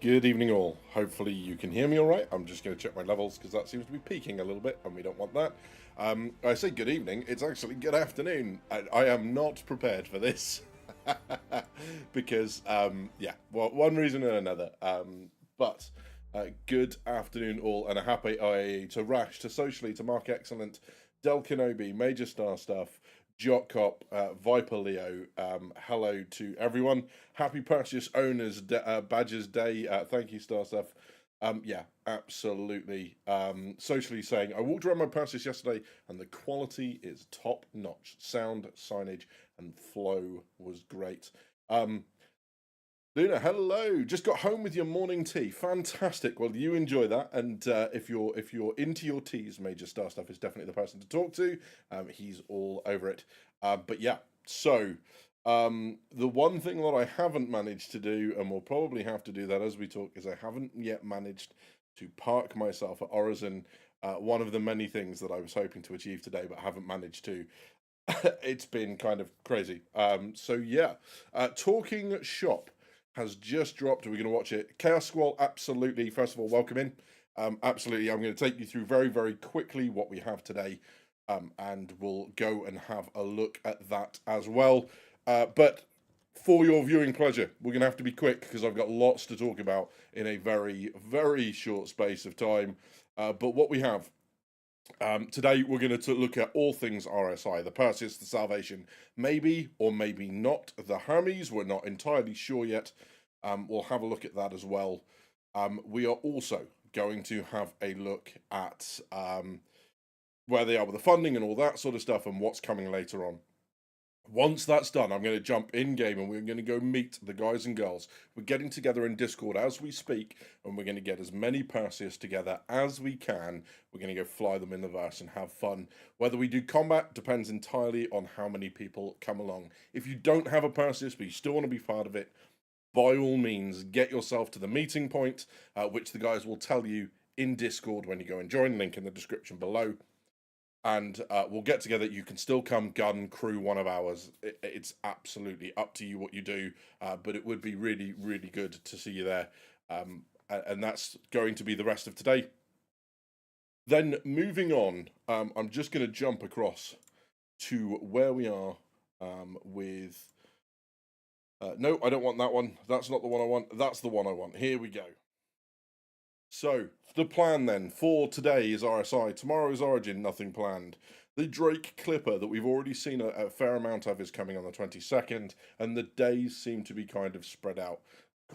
Good evening, all. Hopefully, you can hear me all right. I'm just going to check my levels because that seems to be peaking a little bit, and we don't want that. I say good evening, it's actually good afternoon. I am not prepared for this because, yeah, well, one reason or another. But good afternoon, all, and a happy IAE to Rash, to Socially, to Mark Excellent, Del Kenobi, Major Star Stuff, Jock Cop, Viper Leo. Hello to everyone. Happy Perseus Owners Badgers Day. Thank you, Star Stuff. Yeah, absolutely. Socially saying, I walked around my Perseus yesterday and the quality is top notch. Sound, signage, and flow was great. Luna, hello. Just got home with your morning tea. Fantastic. Well, you enjoy that, and if you're into your teas, Major Star Stuff is definitely the person to talk to. He's all over it. But yeah, so the one thing that I haven't managed to do, and will probably have to do that as we talk, is I haven't yet managed to park myself at Orison. One of the many things that I was hoping to achieve today, but haven't managed to. It's been kind of crazy. So yeah, Talking Shop has just dropped. We're going to watch it. Chaos Squall, absolutely. First of all, welcome in. Absolutely, I'm going to take you through very, very quickly what we have today, and we'll go and have a look at that as well. But for your viewing pleasure, we're going to have to be quick because I've got lots to talk about in a very, very short space of time. But what we have today, we're going to look at all things RSI, the Perseus, the Salvation, maybe or maybe not, the Hermes, we're not entirely sure yet. We'll have a look at that as well. We are also going to have a look at where they are with the funding and all that sort of stuff and what's coming later on. Once that's done, I'm going to jump in game and we're going to go meet the guys and girls. We're getting together in Discord as we speak, and we're going to get as many Perseus together as we can. We're going to go fly them in the verse and have fun. Whether we do combat depends entirely on how many people come along. If you don't have a Perseus but you still want to be part of it, by all means, get yourself to the meeting point, which the guys will tell you in Discord when you go and join. Link in the description below, and we'll get together. You can still come gun crew one of ours. It's absolutely up to you what you do, but it would be really, really good to see you there. And that's going to be the rest of today. Then moving on, I'm just going to jump across to where we are with. No, I don't want that one. That's not the one I want. That's the one I want. Here we go. So, the plan then for today is RSI, tomorrow is Origin, nothing planned. The Drake Clipper that we've already seen a fair amount of is coming on the 22nd, and the days seem to be kind of spread out,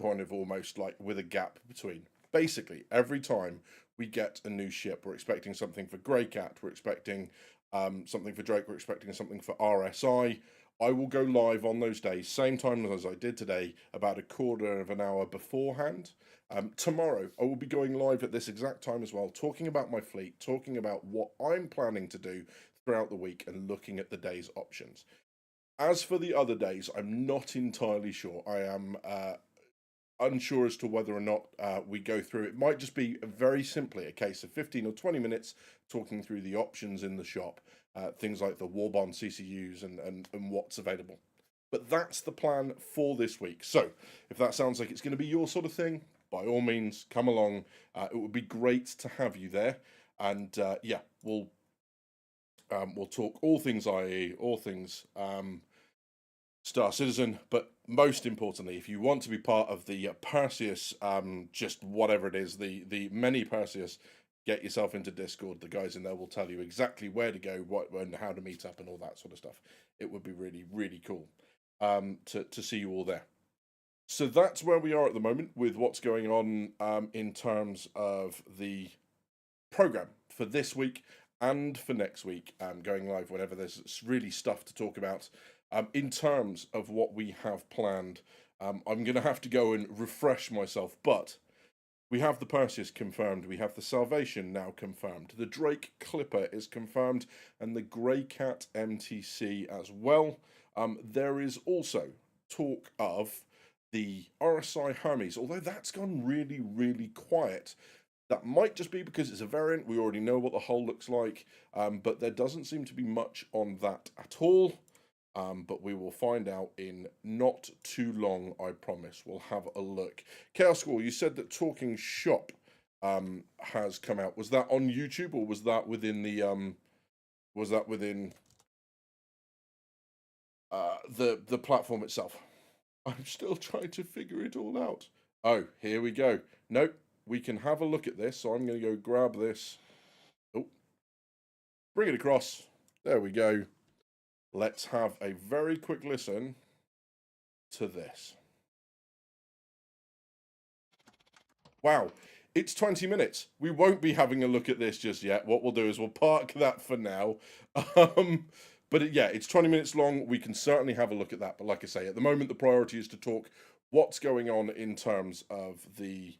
kind of almost like with a gap between. Basically, every time we get a new ship, we're expecting something for Greycat, we're expecting something for Drake, we're expecting something for RSI. I will go live on those days, same time as I did today, about a quarter of an hour beforehand. Tomorrow, I will be going live at this exact time as well, talking about my fleet, talking about what I'm planning to do throughout the week, and looking at the day's options. As for the other days, I'm not entirely sure. I am unsure as to whether or not we go through. It might just be very simply a case of 15 or 20 minutes talking through the options in the shop, things like the Warbond CCUs and what's available. But that's the plan for this week. So if that sounds like it's going to be your sort of thing, by all means, come along. It would be great to have you there. And yeah, we'll talk all things IE, all things Star Citizen, but most importantly, if you want to be part of the Perseus, just whatever it is, the many Perseus, get yourself into Discord. The guys in there will tell you exactly where to go, what, and how to meet up, and all that sort of stuff. It would be really, really cool to see you all there. So that's where we are at the moment with what's going on in terms of the program for this week and for next week, going live whenever there's really stuff to talk about. In terms of what we have planned, I'm going to have to go and refresh myself, but we have the Perseus confirmed, we have the Salvation now confirmed, the Drake Clipper is confirmed, and the Greycat MTC as well. There is also talk of the RSI Hermes, although that's gone really, really quiet. That might just be because it's a variant. We already know what the hull looks like, but there doesn't seem to be much on that at all. but we will find out in not too long, I promise. We'll have a look. Chaos School, you said that Talking Shop has come out. Was that on YouTube or was that within the the platform itself? I'm still trying to figure it all out. Oh, here we go. Nope, we can have a look at this. So I'm going to go grab this. Oh, bring it across. There we go. Let's have a very quick listen to this. Wow, it's 20 minutes. We won't be having a look at this just yet. What we'll do is we'll park that for now. But yeah, it's 20 minutes long. We can certainly have a look at that. But like I say, at the moment, the priority is to talk what's going on in terms of the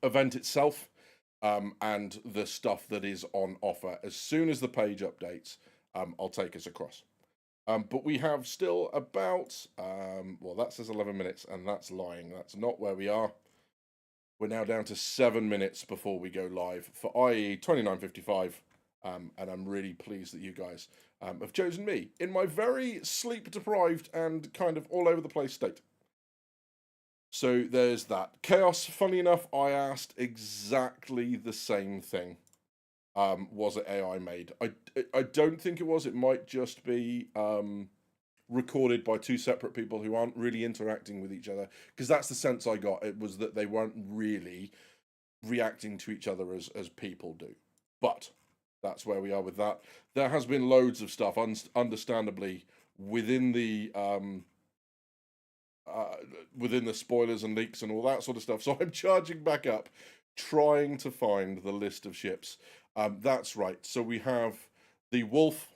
event itself, and the stuff that is on offer. As soon as the page updates, I'll take us across. But we have still about, well, that says 11 minutes, and that's lying. That's not where we are. We're now down to 7 minutes before we go live for IAE 2955. And I'm really pleased that you guys have chosen me in my very sleep deprived and kind of all over the place state. So there's that. Chaos, funny enough, I asked exactly the same thing. Was it AI made? I don't think it was. It might just be recorded by two separate people who aren't really interacting with each other, because that's the sense I got. It was that they weren't really reacting to each other as people do. But that's where we are with that. There has been loads of stuff, understandably, within the spoilers and leaks and all that sort of stuff. So I'm charging back up, trying to find the list of ships. That's right. So we have the Wolf,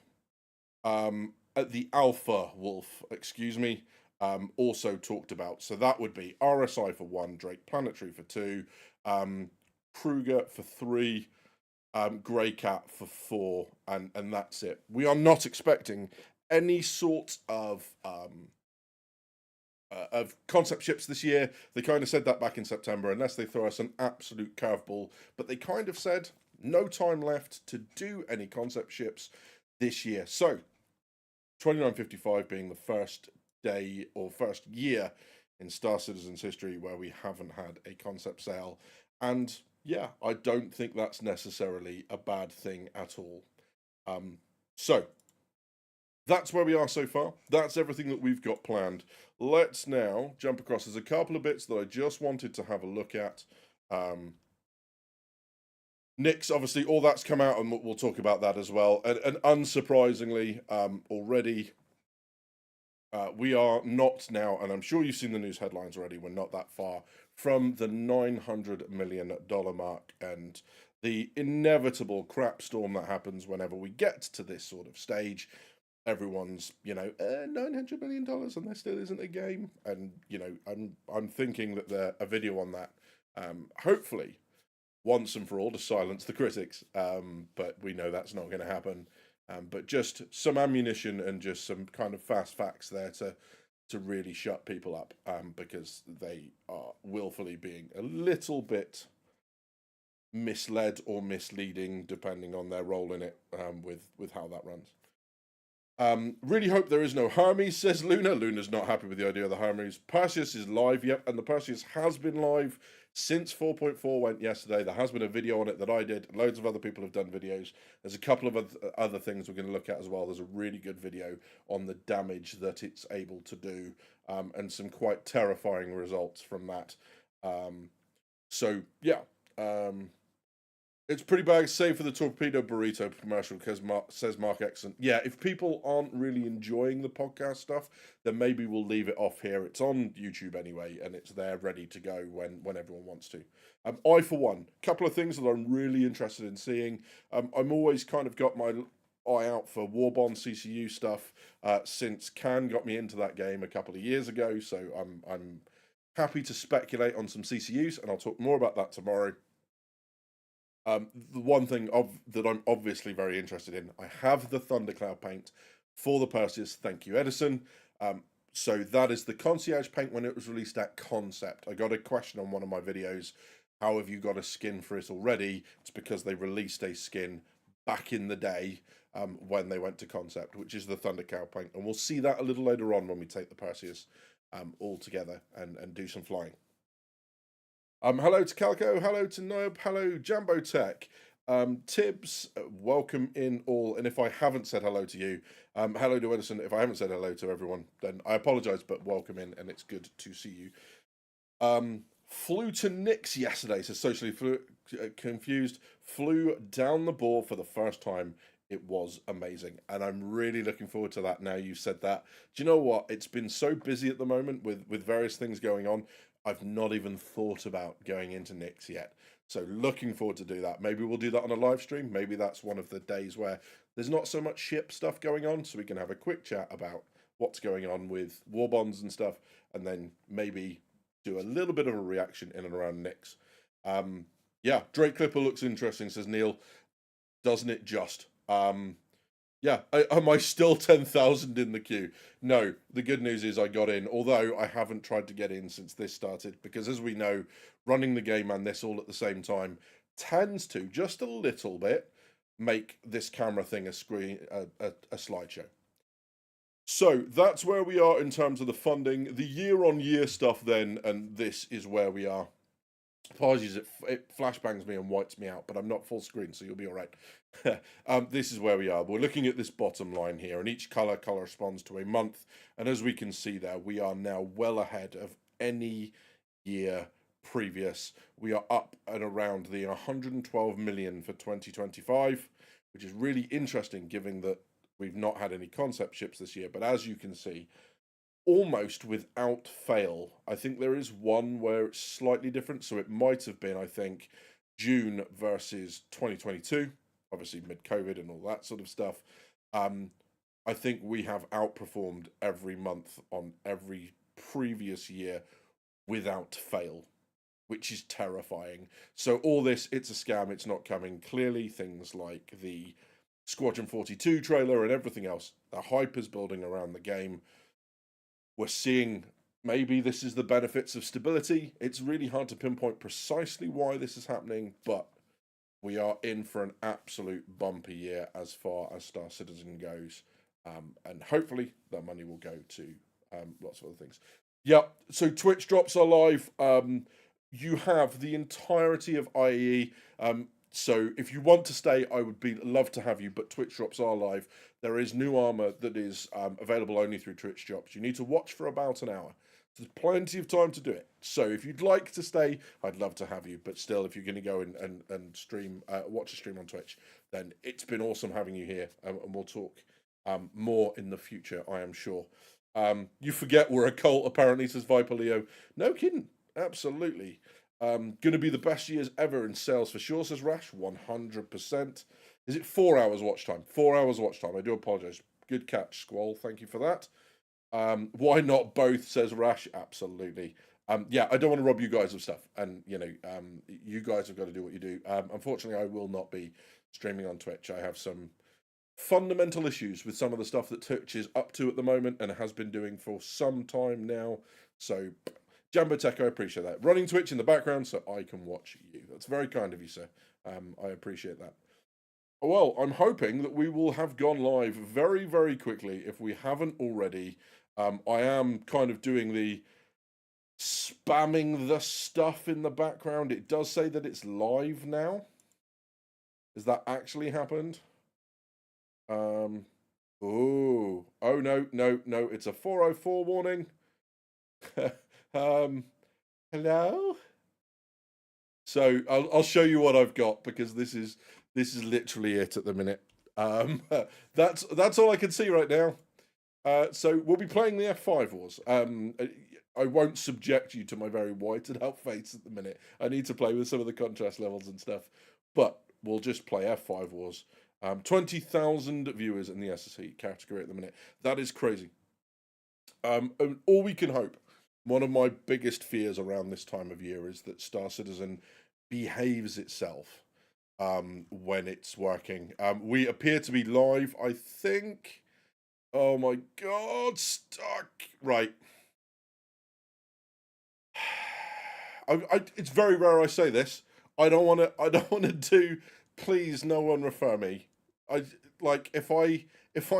the Alpha Wolf, excuse me, also talked about. So that would be RSI for 1, Drake Planetary for 2, Kruger for 3, Grey Cat for 4, and that's it. We are not expecting any sort of concept ships this year. They kind of said that back in September, unless they throw us an absolute curveball. But they kind of said no time left to do any concept ships this year. So 2955 being the first day or first year in Star Citizen's history where we haven't had a concept sale. And yeah, I don't think that's necessarily a bad thing at all. So that's where we are so far. That's everything that we've got planned. Let's now jump across. There's a couple of bits that I just wanted to have a look at. Nick's, obviously, all that's come out, and we'll talk about that as well. And unsurprisingly, already, we are not now, and I'm sure you've seen the news headlines already, we're not that far from the $900 million mark, and the inevitable crap storm that happens whenever we get to this sort of stage. Everyone's, $900 million and there still isn't a game. And, I'm thinking that a video on that, hopefully, once and for all, to silence the critics. But we know that's not going to happen. But just some ammunition and just some kind of fast facts there to really shut people up, because they are willfully being a little bit misled or misleading, depending on their role in it, with how that runs. Really hope there is no Hermes, says Luna. Luna's not happy with the idea of the Hermes. Perseus is live, yep, and the Perseus has been live since 4.4 went yesterday. There has been a video on it that I did. Loads of other people have done videos. There's a couple of other things we're going to look at as well. There's a really good video on the damage that it's able to do, and some quite terrifying results from that. So, yeah. It's pretty bad, save for the torpedo burrito commercial, because says Mark Exon. Yeah, if people aren't really enjoying the podcast stuff, then maybe we'll leave it off here. It's on YouTube anyway, and it's there ready to go when everyone wants to. I, for one, couple of things that I'm really interested in seeing. I'm always kind of got my eye out for Warbond CCU stuff, since Can got me into that game a couple of years ago, so I'm happy to speculate on some CCUs, and I'll talk more about that tomorrow. The one thing that I'm obviously very interested in, I have the Thundercloud paint for the Perseus. Thank you, Edison. So that is the concierge paint when it was released at concept. I got a question on one of my videos. How have you got a skin for it already? It's because they released a skin back in the day, when they went to concept, which is the Thunder Cow paint. And we'll see that a little later on when we take the Perseus all together and do some flying. Hello to Calco, hello to Nob, hello Jambo Tech. Tibbs, welcome in all. And if I haven't said hello to you, hello to Edison. If I haven't said hello to everyone, then I apologise, but welcome in, and it's good to see you. Flew to Knicks yesterday, so socially confused. Flew down the ball for the first time. It was amazing, and I'm really looking forward to that now you've said that. Do you know what? It's been so busy at the moment with various things going on. I've not even thought about going into Knicks yet. So looking forward to do that. Maybe we'll do that on a live stream. Maybe that's one of the days where there's not so much ship stuff going on, so we can have a quick chat about what's going on with war bonds and stuff, and then maybe do a little bit of a reaction in and around Knicks. Yeah, Drake Clipper looks interesting, says Neil. Doesn't it just? Yeah, am I still 10,000 in the queue? No, the good news is I got in, although I haven't tried to get in since this started, because as we know, running the game and this all at the same time tends to, just a little bit, make this camera thing a slideshow. So that's where we are in terms of the funding. The year-on-year stuff then, and this is where we are. Apologies, it flashbangs me and whites me out, but I'm not full screen, so you'll be all right. This is where we are. We're looking at this bottom line here, and each colour corresponds to a month. And as we can see there, we are now well ahead of any year previous. We are up at around the 112 million for 2025, which is really interesting given that we've not had any concept ships this year. But as you can see, almost without fail, I think there is one where it's slightly different. So it might have been, I think, June versus 2022, obviously mid-COVID and all that sort of stuff. I think we have outperformed every month on every previous year without fail, which is terrifying. So all this, it's a scam, it's not coming. Clearly, things like the Squadron 42 trailer and everything else, the hype is building around the game. We're seeing maybe this is the benefits of stability. It's really hard to pinpoint precisely why this is happening, but we are in for an absolute bumpy year as far as Star Citizen goes. And hopefully that money will go to lots of other things. Yeah, so Twitch drops are live. You have the entirety of IAE. So if you want to stay, I would love to have you, but Twitch drops are live. There is new armor that is available only through Twitch drops. You need to watch for about an hour. There's plenty of time to do it. So if you'd like to stay, I'd love to have you. But still, if you're going to go and stream, watch a stream on Twitch, then it's been awesome having you here. And we'll talk more in the future, I am sure. You forget we're a cult, apparently, says Viper Leo. No kidding. Absolutely. Going to be the best years ever in sales for sure, says Rash. 100%. Is it 4 hours watch time? 4 hours watch time. I do apologise. Good catch, Squall. Thank you for that. Why not both, says Rash. Absolutely. Yeah, I don't want to rob you guys of stuff. And, you know, you guys have got to do what you do. Unfortunately, I will not be streaming on Twitch. I have some fundamental issues with some of the stuff that Twitch is up to at the moment and has been doing for some time now. So, Jambo Tech, I appreciate that. Running Twitch in the background so I can watch you. That's very kind of you, sir. I appreciate that. Well, I'm hoping that we will have gone live very, very quickly if we haven't already. I am kind of doing the spamming the stuff in the background. It does say that it's live now. Has that actually happened? Oh, no, it's a 404 warning. Hello? So I'll show you what I've got because this is literally it at the minute. That's all I can see right now. So we'll be playing the F5 Wars. I won't subject you to my very whited out face at the minute. I need to play with some of the contrast levels and stuff. But we'll just play F5 Wars. 20,000 viewers in the SSE category at the minute. That is crazy. And all we can hope. One of my biggest fears around this time of year is that Star Citizen behaves itself when it's working. We appear to be live, I think. Oh my God, stuck. Right. It's very rare I say this. I don't want to do. Please, no one refer me. I like if I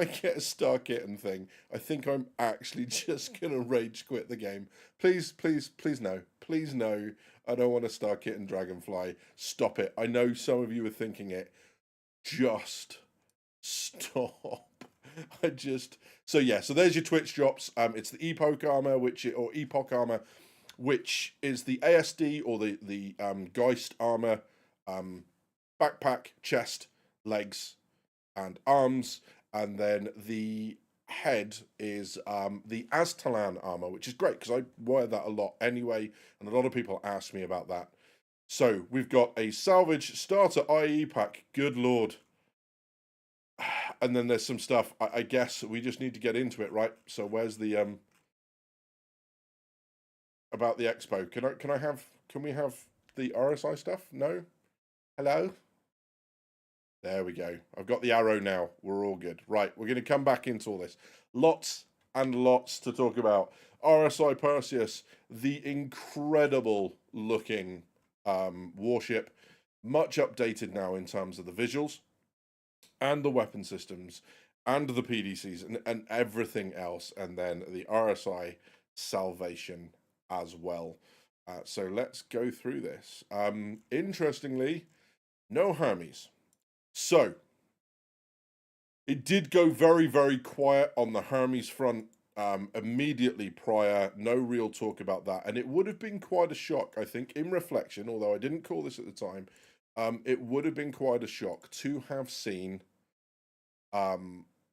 get a Star Kitten thing, I think I'm actually just gonna rage quit the game. Please, please, please no. Please no. I don't want a Star Kitten Dragonfly. Stop it. I know some of you are thinking it. Just stop. I just so yeah, so there's your Twitch drops. It's the Epoch armor, which is the ASD or the Geist armor, backpack, chest, legs, and arms, and then the head is the Aztalan armor, which is great because I wear that a lot anyway, and a lot of people ask me about that. So we've got a salvage starter IAE pack. Good lord. And then there's some stuff. I guess we just need to get into it, right? So where's the about the expo? Can we have the RSI stuff? No? Hello? There we go. I've got the arrow now. We're all good. Right, we're going to come back into all this. Lots and lots to talk about. RSI Perseus, the incredible looking warship, much updated now in terms of the visuals and the weapon systems and the PDCs and everything else. And then the RSI Salvation as well. So let's go through this. Interestingly, no Hermes. So, it did go very, very quiet on the Hermes front immediately prior. No real talk about that. And it would have been quite a shock, I think, in reflection, although I didn't call this at the time. It would have been quite a shock to have seen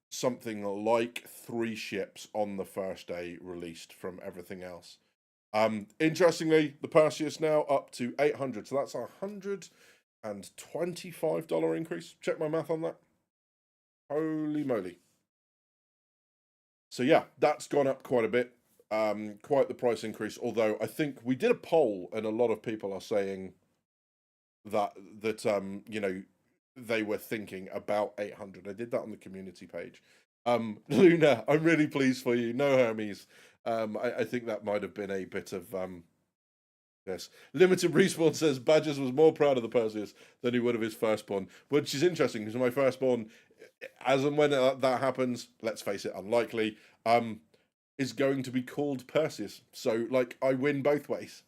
something like 3 ships on the first day released from everything else. Interestingly, the Perseus now up to 800. So that's $125 increase. Check my math on that. Holy moly. So yeah, that's gone up quite a bit. Quite the price increase. Although I think we did a poll and a lot of people are saying that you know, they were thinking about 800. I did that on the community page. Luna, I'm really pleased for you. No Hermes. I think that might have been a bit of yes. Limited Respawn says Badgers was more proud of the Perseus than he would of his firstborn, which is interesting because my firstborn, as and when that happens, let's face it, unlikely, is going to be called Perseus. So, like, I win both ways.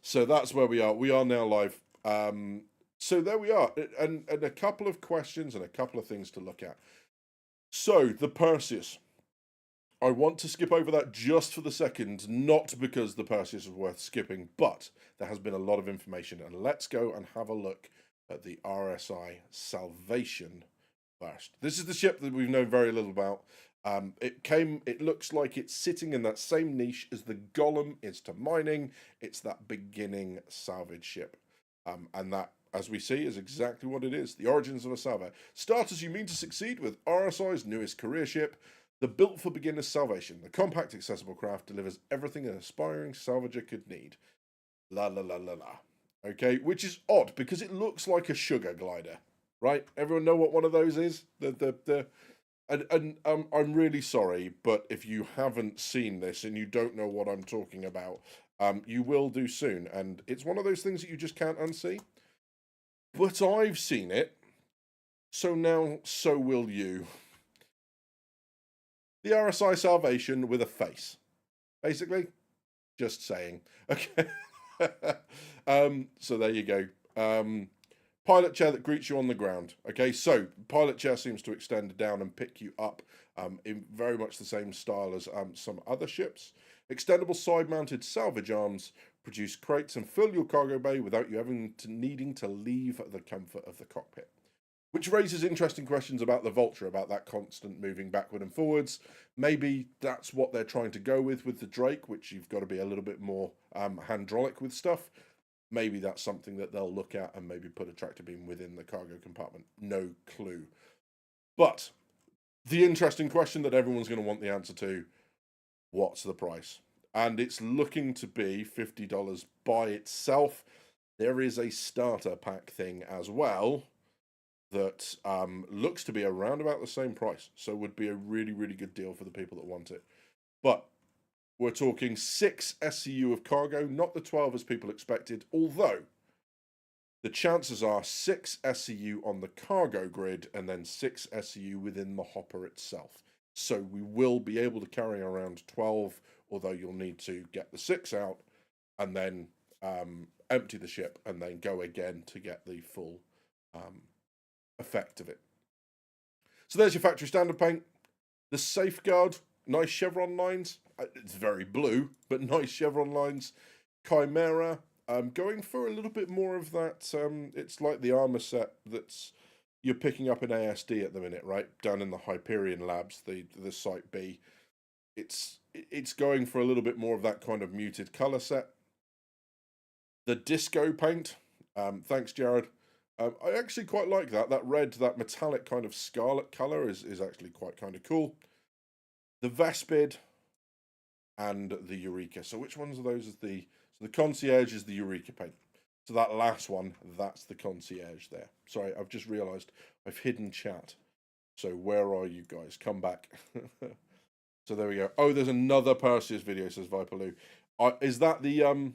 So that's where we are. We are now live. So there we are, and a couple of questions and a couple of things to look at. So the Perseus. I want to skip over that just for the second, not because the Perseus is worth skipping, but there has been a lot of information, and let's go and have a look at the RSI Salvation first. This is the ship that we've known very little about. It looks like it's sitting in that same niche as the Golem is to mining. It's that beginning salvage ship. And that, as we see, is exactly what it is. The origins of a salvo. Start as you mean to succeed with RSI's newest career ship, the built for beginners salvation. The compact, accessible craft delivers everything an aspiring salvager could need. La la la la la. Okay, which is odd because it looks like a sugar glider, right? Everyone know what one of those is? I'm really sorry, but if you haven't seen this and you don't know what I'm talking about, you will do soon. And it's one of those things that you just can't unsee. But I've seen it, so now so will you. The RSI Salvation with a face, basically. Just saying. Okay. So there you go. Pilot chair that greets you on the ground. Okay, so pilot chair seems to extend down and pick you up in very much the same style as some other ships. Extendable side-mounted salvage arms produce crates and fill your cargo bay without you ever needing to leave the comfort of the cockpit. Which raises interesting questions about the Vulture, about that constant moving backward and forwards. Maybe that's what they're trying to go with the Drake, which you've got to be a little bit more hydraulic with stuff. Maybe that's something that they'll look at and maybe put a tractor beam within the cargo compartment. No clue. But the interesting question that everyone's going to want the answer to, what's the price? And it's looking to be $50 by itself. There is a starter pack thing as well that looks to be around about the same price. So would be a really, really good deal for the people that want it. But we're talking 6 SCU of cargo, not the 12 as people expected, although the chances are 6 SCU on the cargo grid and then 6 SCU within the hopper itself. So we will be able to carry around 12, although you'll need to get the 6 out and then empty the ship and then go again to get the full effect of it. So there's your factory standard paint. The safeguard, nice chevron lines. It's very blue, but nice chevron lines. Chimera, going for a little bit more of that. It's like the armor set that's you're picking up in ASD at the minute, right? Down in the Hyperion Labs, the Site B. It's going for a little bit more of that kind of muted color set. The disco paint, thanks Jared. I actually quite like that. That red, that metallic kind of scarlet color is actually quite kind of cool. The Vespid and the Eureka. So which ones of those is the... So the Concierge is the Eureka paint. So that last one, that's the Concierge there. Sorry, I've just realised I've hidden chat. So where are you guys? Come back. So there we go. Oh, there's another Perseus video, says Viperloo. Is that the...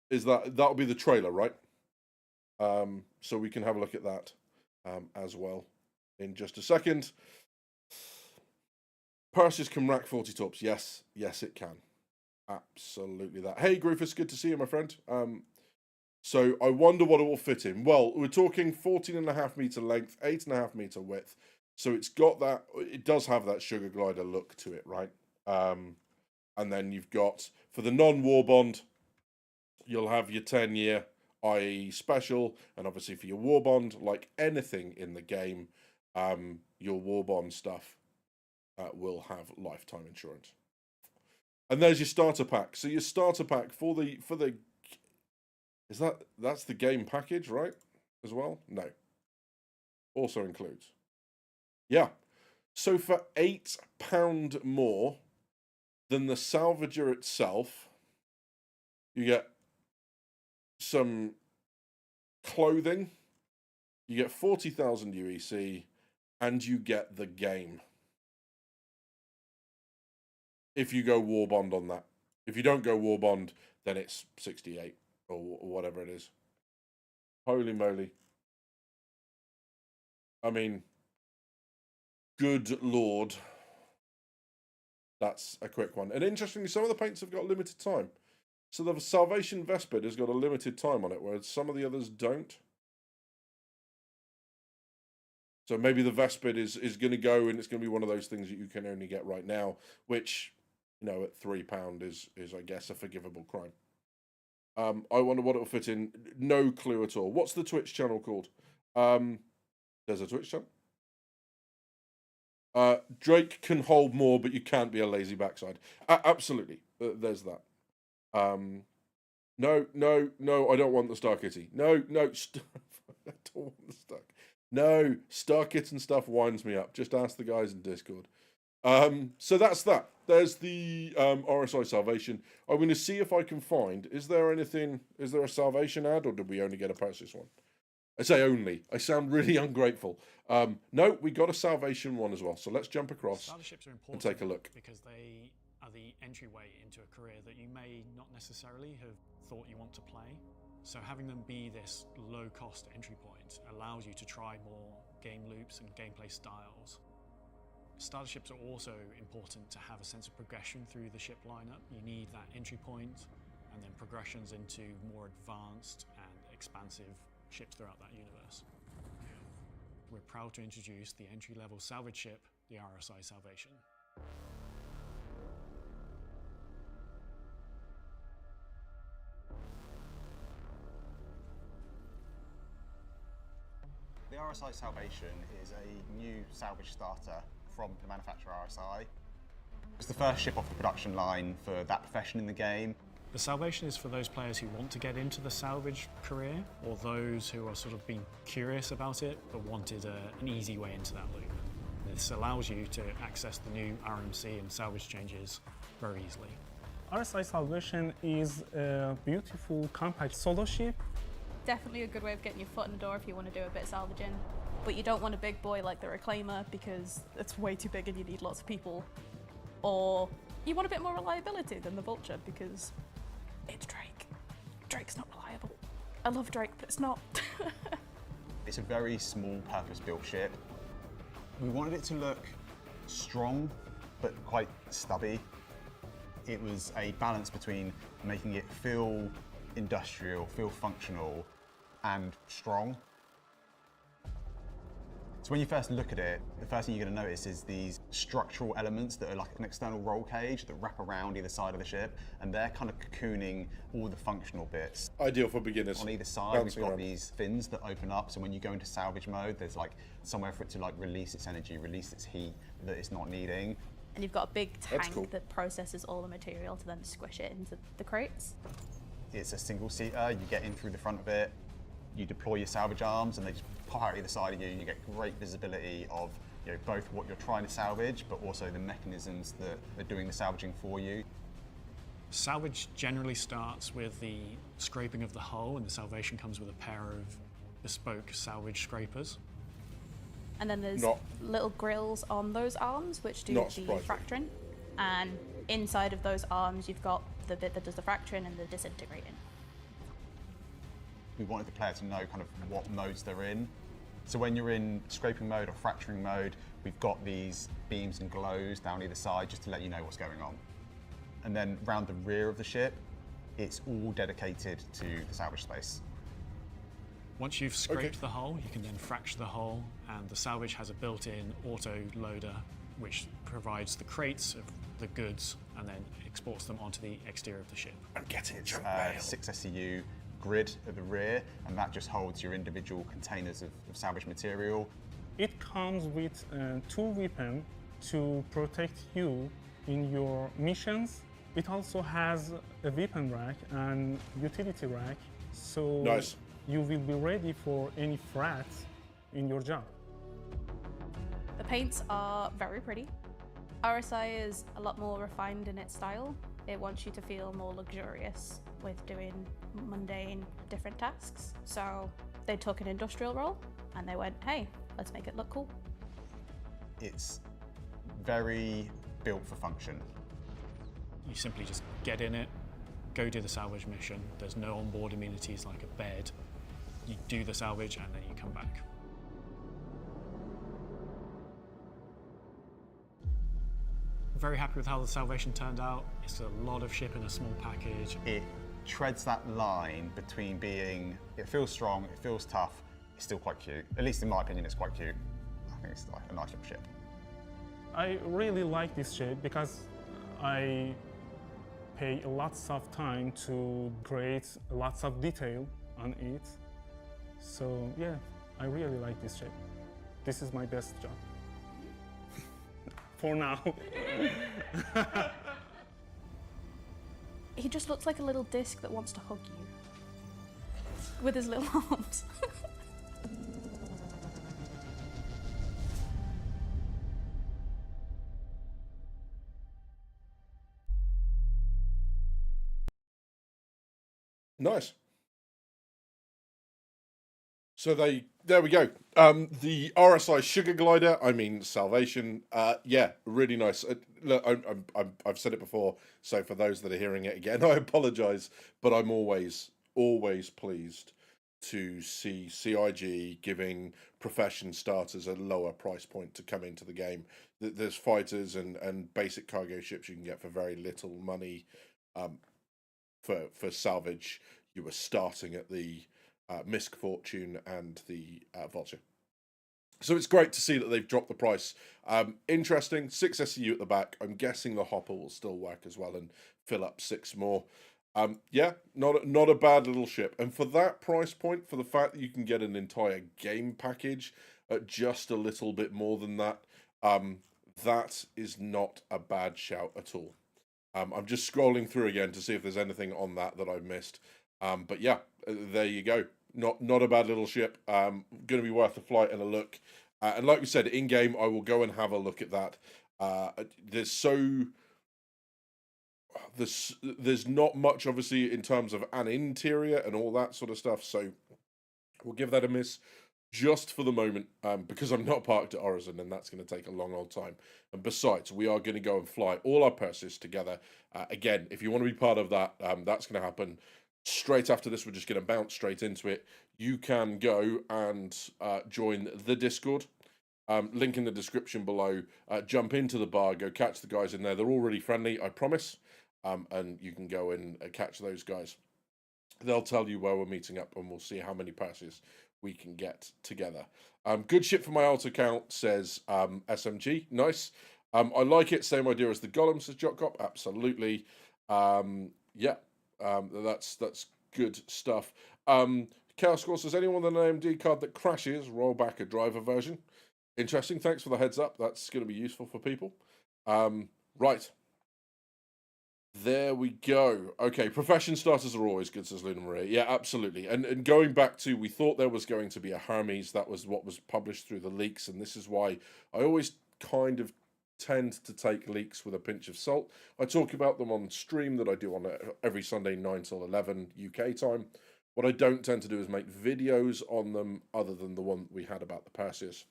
that'll be the trailer, right? So we can have a look at that as well in just a second. Perseus can rack 40 tops. Yes, it can. Absolutely that. Hey, Groofus, good to see you, my friend. So I wonder what it will fit in. Well, we're talking 14.5 meter length, 8.5 meter width. So it's got that, it does have that sugar glider look to it, right? And then you've got, for the non-war bond, you'll have your 10-year IAE special, and obviously for your war bond, like anything in the game, your war bond stuff will have lifetime insurance. And there's your starter pack. So your starter pack for the that's the game package, right? As well? No. Also includes. Yeah. So for £8 more than the salvager itself, you get some clothing, you get 40,000 UEC, and you get the game. If you go war bond on that. If you don't go war bond, then it's 68 or whatever it is. Holy moly. I mean, good lord. That's a quick one. And interestingly, some of the paints have got limited time. So the Salvation Vespid has got a limited time on it, whereas some of the others don't. So maybe the Vespid is going to go, and it's going to be one of those things that you can only get right now, which, you know, at £3 is I guess, a forgivable crime. I wonder what it'll fit in. No clue at all. What's the Twitch channel called? There's a Twitch channel. Drake can hold more, but you can't be a lazy backside. Absolutely. There's that. No, I don't want the Star Kitty. No, I don't want the Star. No, Star Kitten stuff winds me up. Just ask the guys in Discord. So that's that. There's the RSI Salvation. I'm going to see if I can find. Is there a Salvation ad, or did we only get a Perseus one? I say only. I sound really ungrateful. No, we got a Salvation one as well. So let's jump across and take a look. Because they are the entryway into a career that you may not necessarily have thought you want to play. So having them be this low-cost entry point allows you to try more game loops and gameplay styles. Starter ships are also important to have a sense of progression through the ship lineup. You need that entry point and then progressions into more advanced and expansive ships throughout that universe. We're proud to introduce the entry-level salvage ship, the RSI Salvation. The RSI Salvation is a new salvage starter from the manufacturer RSI. It's the first ship off the production line for that profession in the game. The Salvation is for those players who want to get into the salvage career, or those who are sort of being curious about it but wanted an easy way into that loop. This allows you to access the new RMC and salvage changes very easily. RSI Salvation is a beautiful compact solo ship. Definitely a good way of getting your foot in the door if you want to do a bit of salvaging. But you don't want a big boy like the Reclaimer because it's way too big and you need lots of people. Or you want a bit more reliability than the Vulture because it's Drake. Drake's not reliable. I love Drake, but it's not. It's a very small purpose-built ship. We wanted it to look strong, but quite stubby. It was a balance between making it feel industrial, feel functional, and strong. So when you first look at it, the first thing you're going to notice is these structural elements that are like an external roll cage that wrap around either side of the ship, and they're kind of cocooning all the functional bits. Ideal for beginners. On either side, Bouncing we've got around. these fins that open up, so when you go into salvage mode, there's like somewhere for it to like release its energy, release its heat that it's not needing. And you've got a big That's tank cool. that processes all the material to then squish it into the crates. It's a single-seater, you get in through the front of it, you deploy your salvage arms, and they just pop out either side of you, and you get great visibility of both what you're trying to salvage, but also the mechanisms that are doing the salvaging for you. Salvage generally starts with the scraping of the hull, and the salvation comes with a pair of bespoke salvage scrapers. And then there's Not- little grills on those arms which do Not the surprising. fracturing. And inside of those arms you've got the bit that does the fracturing and the disintegrating. We wanted the player to know kind of what modes they're in. So when you're in scraping mode or fracturing mode, we've got these beams and glows down either side just to let you know what's going on. And then round the rear of the ship, it's all dedicated to the salvage space. Once you've scraped Okay. the hull, you can then fracture the hull, and the salvage has a built-in auto loader which provides the crates of the goods and then exports them onto the exterior of the ship. I'm getting junk 6 SCU grid at the rear, and that just holds your individual containers of salvage material. It comes with 2 weapons to protect you in your missions. It also has a weapon rack and utility rack, so Nice. you will be ready for any threats in your job. The paints are very pretty. RSI is a lot more refined in its style. It wants you to feel more luxurious with doing mundane, different tasks. So they took an industrial role and they went, hey, let's make it look cool. It's very built for function. You simply just get in it, go do the salvage mission. There's no onboard amenities like a bed. You do the salvage and then you come back. Very happy with how the salvation turned out. It's a lot of ship in a small package. It treads that line between being, it feels strong, it feels tough, it's still quite cute. At least in my opinion, it's quite cute. I think it's like a nice little ship. I really like this shape because I pay lots of time to create lots of detail on it. So yeah, I really like this shape. This is my best job. For now. He just looks like a little disc that wants to hug you with his little arms. Nice. So there we go. The RSI Sugar Glider, I mean Salvation. Yeah, really nice. Look, I've said it before, so for those that are hearing it again, I apologise, but I'm always pleased to see CIG giving profession starters a lower price point to come into the game. There's fighters and basic cargo ships you can get for very little money. For salvage, you were starting at the Misk Fortune and the Vulture. So it's great to see that they've dropped the price. Interesting, 6 SCU at the back. I'm guessing the hopper will still work as well and fill up 6 more. Yeah, not a bad little ship. And for that price point, for the fact that you can get an entire game package at just a little bit more than that, that is not a bad shout at all. I'm just scrolling through again to see if there's anything on that I've missed. But yeah, there you go. Not a bad little ship. Going to be worth a flight and a look. And like we said, in game, I will go and have a look at that. There's not much, obviously, in terms of an interior and all that sort of stuff. So we'll give that a miss just for the moment, because I'm not parked at Horizon, and that's going to take a long old time. And besides, we are going to go and fly all our Perseus together. Again, if you want to be part of that, that's going to happen straight after this, we're just going to bounce straight into it. You can go and join the Discord. Link in the description below. Jump into the bar, go catch the guys in there. They're all really friendly, I promise. And you can go and catch those guys. They'll tell you where we're meeting up, and we'll see how many Perseus we can get together. Good shit for my alt account, says SMG. Nice. I like it. Same idea as the Golem, says Jotcop. Absolutely. Yeah. That's good stuff. Chaos Score says, anyone with an AMD card that crashes, roll back a driver version. Interesting. Thanks for the heads up. That's going to be useful for people. Right. There we go. Okay, profession starters are always good, says Luna Maria. Yeah, absolutely. And going back to, we thought there was going to be a Hermes. That was what was published through the leaks, and this is why I always kind of tend to take leaks with a pinch of salt. I talk about them on stream that I do on every Sunday 9 till 11 UK time. What I don't tend to do is make videos on them other than the one we had about the Perseus.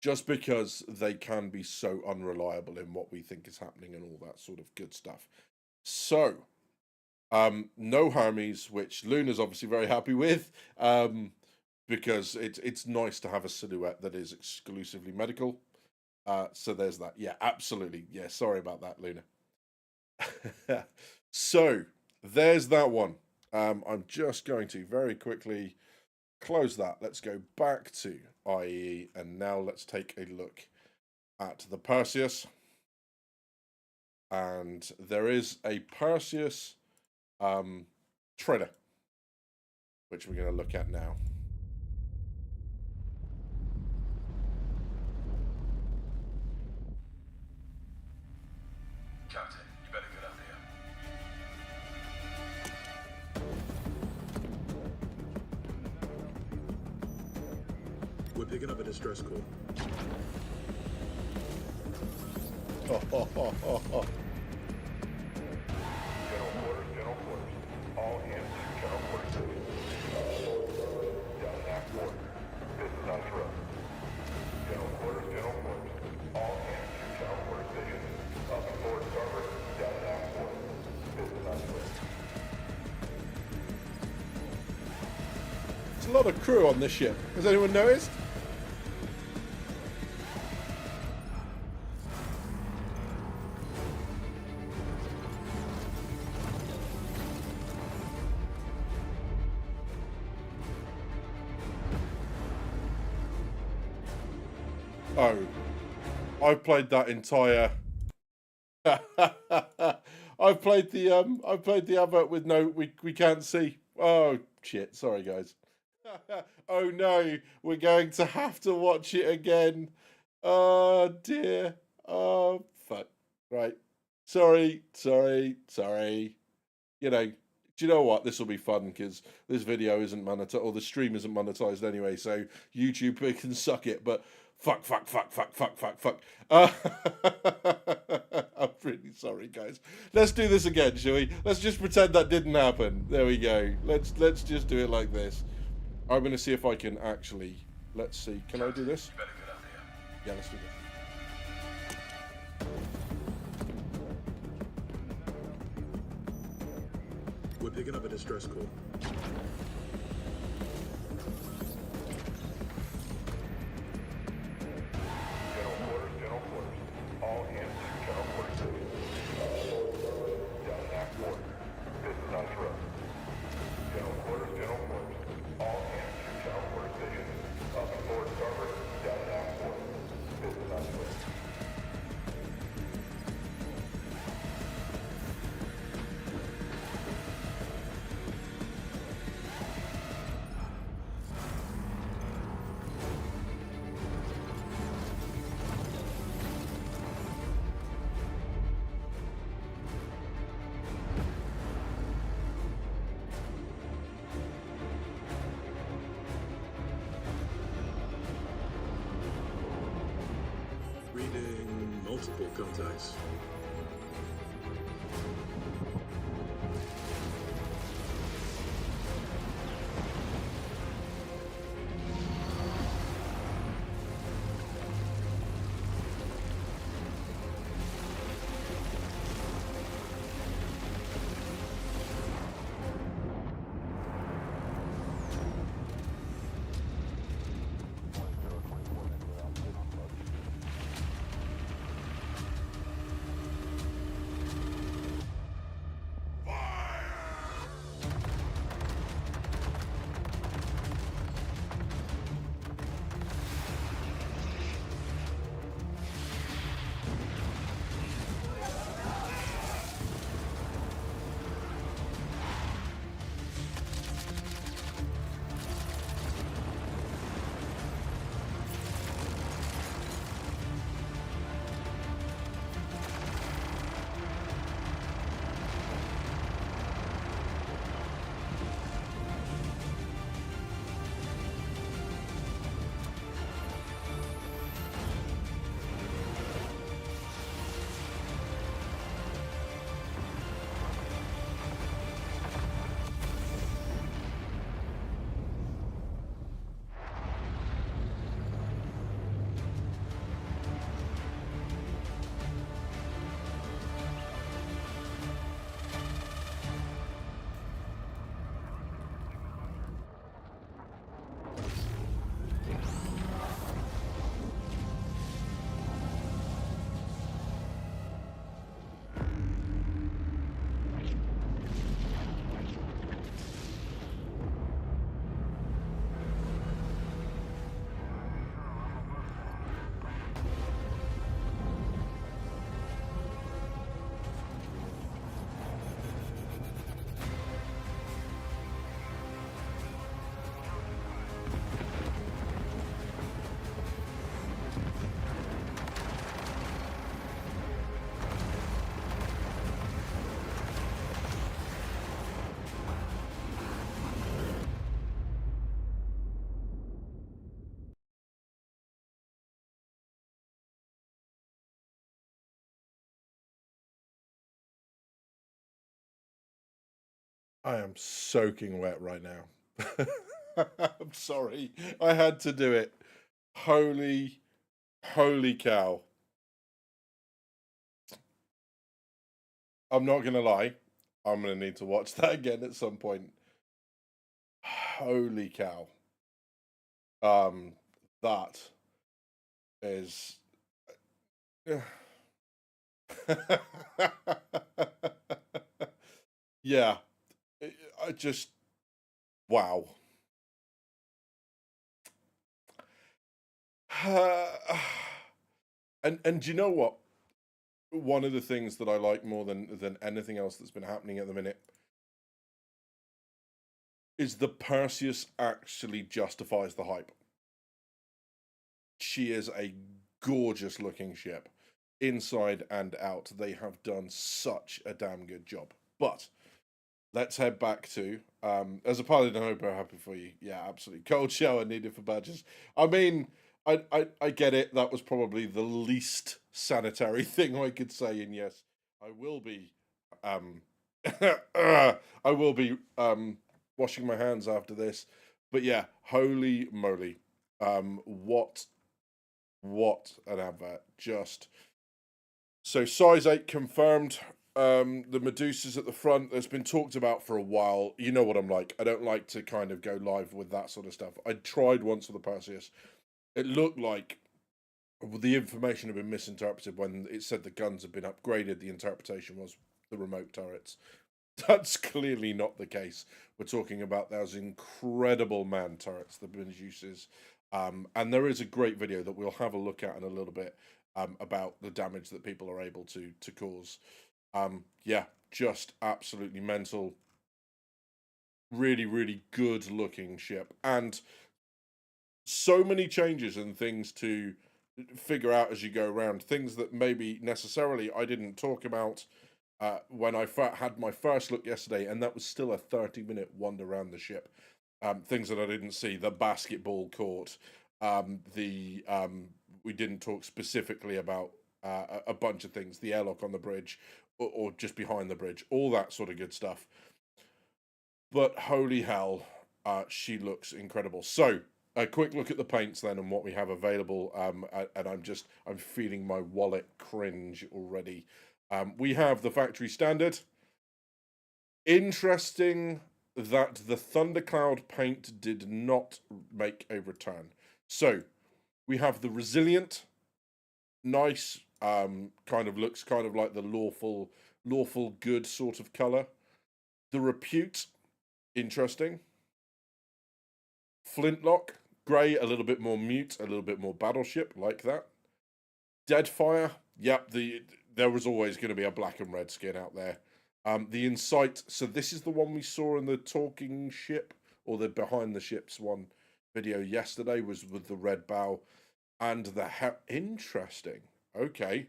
Just because they can be so unreliable in what we think is happening and all that sort of good stuff. So, no Hermes, which Luna's obviously very happy with, because it's nice to have a silhouette that is exclusively medical. So there's that. Yeah, absolutely. Yeah, sorry about that, Luna. So, there's that one. I'm just going to very quickly close that. Let's go back to IAE, and now let's take a look at the Perseus. And there is a Perseus trailer, which we're going to look at now. Captain, you better get up here. We're picking up a distress call. Oh. General quarters. All hands to general quarters. Down in Act 4. This is on Trust. General quarters. All hands to general quarters station. Up and forward starboard. Down in Act 4. This is on Trust. There's a lot of crew on this ship. Has anyone noticed? Oh, I've played that entire. I've played the advert with no, we can't see. Oh shit! Sorry guys. Oh no, we're going to have to watch it again. Oh dear. Oh fuck. Right. Sorry. You know. Do you know what? This will be fun because this video isn't monetized, or the stream isn't monetized anyway. So YouTube can suck it, but. Fuck. I'm really sorry, guys. Let's do this again, shall we? Let's just pretend that didn't happen. There we go. Let's just do it like this. I'm going to see if I can actually... Let's see. Can I do this? You better get up here. Yeah, let's do this. We're picking up a distress call. General quarters. All hands to general quarters. Down in Act 4. This is on Trust. General quarters. All hands to general quarters station. Up and forward starboard. Down in Act 4. This is on Trust. Reading multiple contacts. I am soaking wet right now. I'm sorry. I had to do it. Holy cow. I'm not going to lie. I'm going to need to watch that again at some point. Holy cow. That is yeah. I just wow. And do you know what? One of the things that I like more than anything else that's been happening at the minute is the Perseus actually justifies the hype. She is a gorgeous looking ship, inside and out. They have done such a damn good job. But let's head back to as a pilot. I hope we're happy for you. Yeah, absolutely. Cold shower needed for badges. I mean, I get it. That was probably the least sanitary thing I could say. And yes, I will be I will be washing my hands after this. But yeah, holy moly. What an advert. Just so size 8 confirmed. The Medusas at the front, that's been talked about for a while. You know what I'm like. I don't like to kind of go live with that sort of stuff. I tried once with the Perseus. It looked like the information had been misinterpreted when it said the guns had been upgraded. The interpretation was the remote turrets. That's clearly not the case. We're talking about those incredible man turrets, the Medusas. And there is a great video that we'll have a look at in a little bit about the damage that people are able to cause. Yeah, just absolutely mental. Really, really good looking ship. And so many changes and things to figure out as you go around. Things that maybe necessarily I didn't talk about when I had my first look yesterday, and that was still a 30-minute wander around the ship. Things that I didn't see, the basketball court, we didn't talk specifically about a bunch of things, the airlock on the bridge or just behind the bridge, all that sort of good stuff. But holy hell, she looks incredible. So a quick look at the paints then and what we have available. And I'm feeling my wallet cringe already. We have the factory standard. Interesting that the Thundercloud paint did not make a return. So we have the resilient, nice, kind of looks kind of like the lawful good sort of color. The repute, interesting. Flintlock, grey, a little bit more mute, a little bit more battleship, like that. Deadfire, yep, there was always going to be a black and red skin out there. The Insight, so this is the one we saw in the talking ship, or the behind the ships one video yesterday, was with the red bow. And the interesting, okay.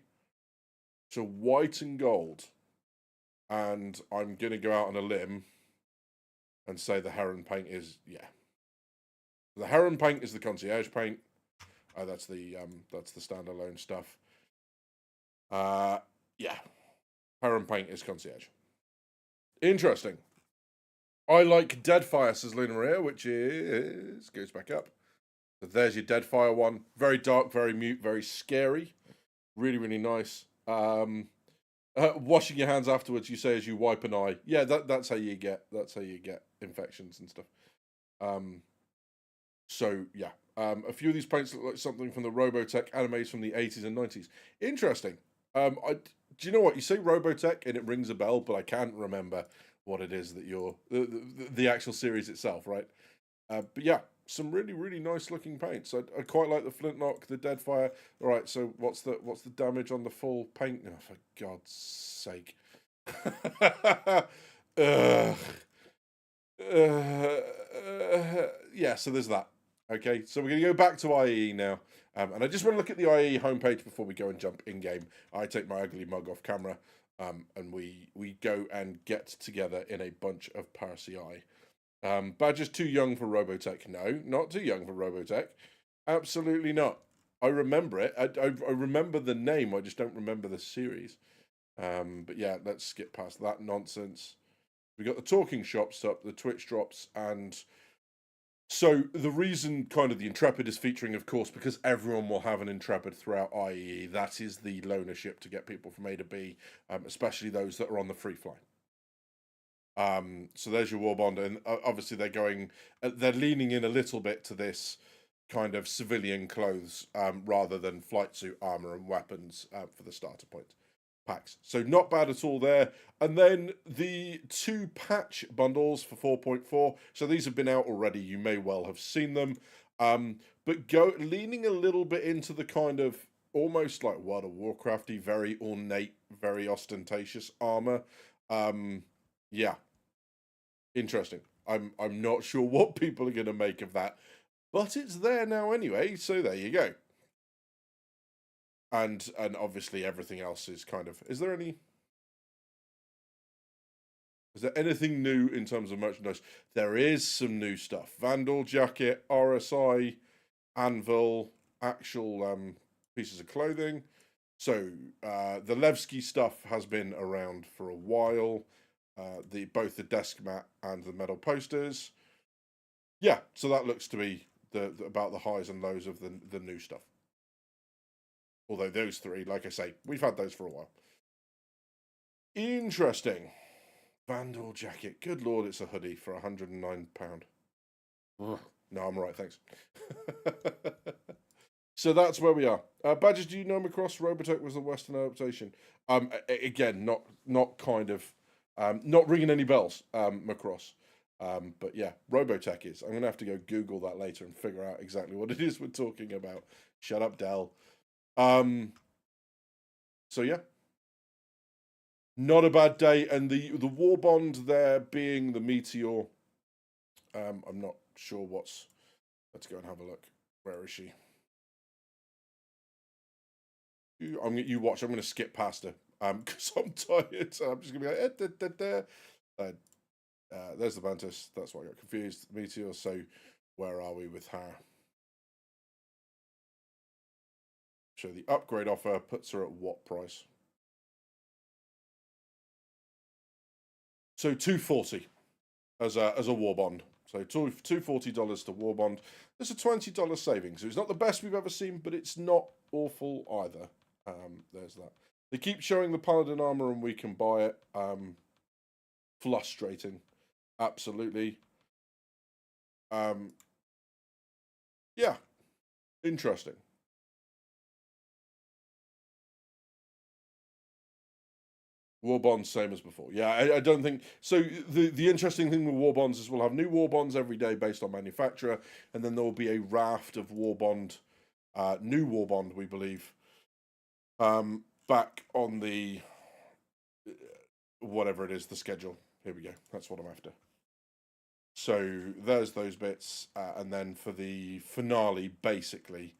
So white and gold. And I'm going to go out on a limb and say the Heron paint is, yeah. The Heron paint is the concierge paint. That's the standalone stuff. Yeah. Heron paint is concierge. Interesting. I like Deadfire, says Luna Maria, which goes back up. So there's your Deadfire one. Very dark, very mute, very scary. Really, really nice. Washing your hands afterwards, you say, as you wipe an eye. Yeah, that's how you get infections and stuff. So yeah, a few of these paints look like something from the Robotech animes from the 80s and 90s. Interesting. Do you know what? You say Robotech and it rings a bell, but I can't remember what it is that you're the actual series itself, right? But yeah, some really, really nice looking paints. I quite like the Flintlock, the Deadfire. All right, so what's the damage on the full paint? Oh, for God's sake! Yeah, so there's that. Okay, so we're going to go back to IAE now. And I just want to look at the IAE homepage before we go and jump in-game. I take my ugly mug off camera, and we go and get together in a bunch of Persei. Badger's too young for Robotech. No, not too young for Robotech. Absolutely not. I remember it. I remember the name. I just don't remember the series. But yeah, let's skip past that nonsense. We've got the talking shops up, the Twitch drops, and so the reason kind of the Intrepid is featuring, of course, because everyone will have an Intrepid throughout IAE. That is the loaner ship to get people from A to B, especially those that are on the free fly. So there's your Warbond, and obviously they're leaning in a little bit to this kind of civilian clothes rather than flight suit armor and weapons for the starter point packs. So not bad at all there. And then the 2 patch bundles for 4.4. So these have been out already. You may well have seen them. But leaning a little bit into the kind of almost like World of Warcrafty, very ornate, very ostentatious armor. Yeah. Interesting. I'm not sure what people are going to make of that. But it's there now anyway, so there you go. And obviously everything else is kind of... Is there anything new in terms of merchandise? There is some new stuff. Vandal jacket, RSI, anvil, actual pieces of clothing. So the Levski stuff has been around for a while. Both the desk mat and the metal posters. Yeah, so that looks to be about the highs and lows of the new stuff. Although those 3, like I say, we've had those for a while. Interesting. Vandal jacket. Good lord, it's a hoodie for £109. Ugh. No, I'm all right, thanks. So that's where we are. Badges, do you know Macross? Robotech was the Western adaptation. Again, not kind of, not ringing any bells, Macross. But yeah, Robotech is. I'm going to have to go Google that later and figure out exactly what it is we're talking about. Shut up, Dell. So yeah. Not a bad day. And the Warbond there being the Meteor. I'm not sure what's... Let's go and have a look. Where is she? You watch. I'm going to skip past her. Because I'm tired. So I'm just going to be like... there's the Mantis. That's why I got confused. Meteor. So where are we with her? So the upgrade offer puts her at what price? So $240 as a Warbond. So $240 to Warbond. There's a $20 savings. So it's not the best we've ever seen, but it's not awful either. There's that. They keep showing the Paladin armor and we can buy it. Frustrating. Absolutely. Yeah. Interesting. Warbonds, same as before. Yeah, I don't think... So the interesting thing with Warbonds is we'll have new Warbonds every day based on manufacturer, and then there will be a raft of Warbond, new Warbond, we believe, back on the... whatever it is, the schedule. Here we go. That's what I'm after. So there's those bits, and then for the finale, basically,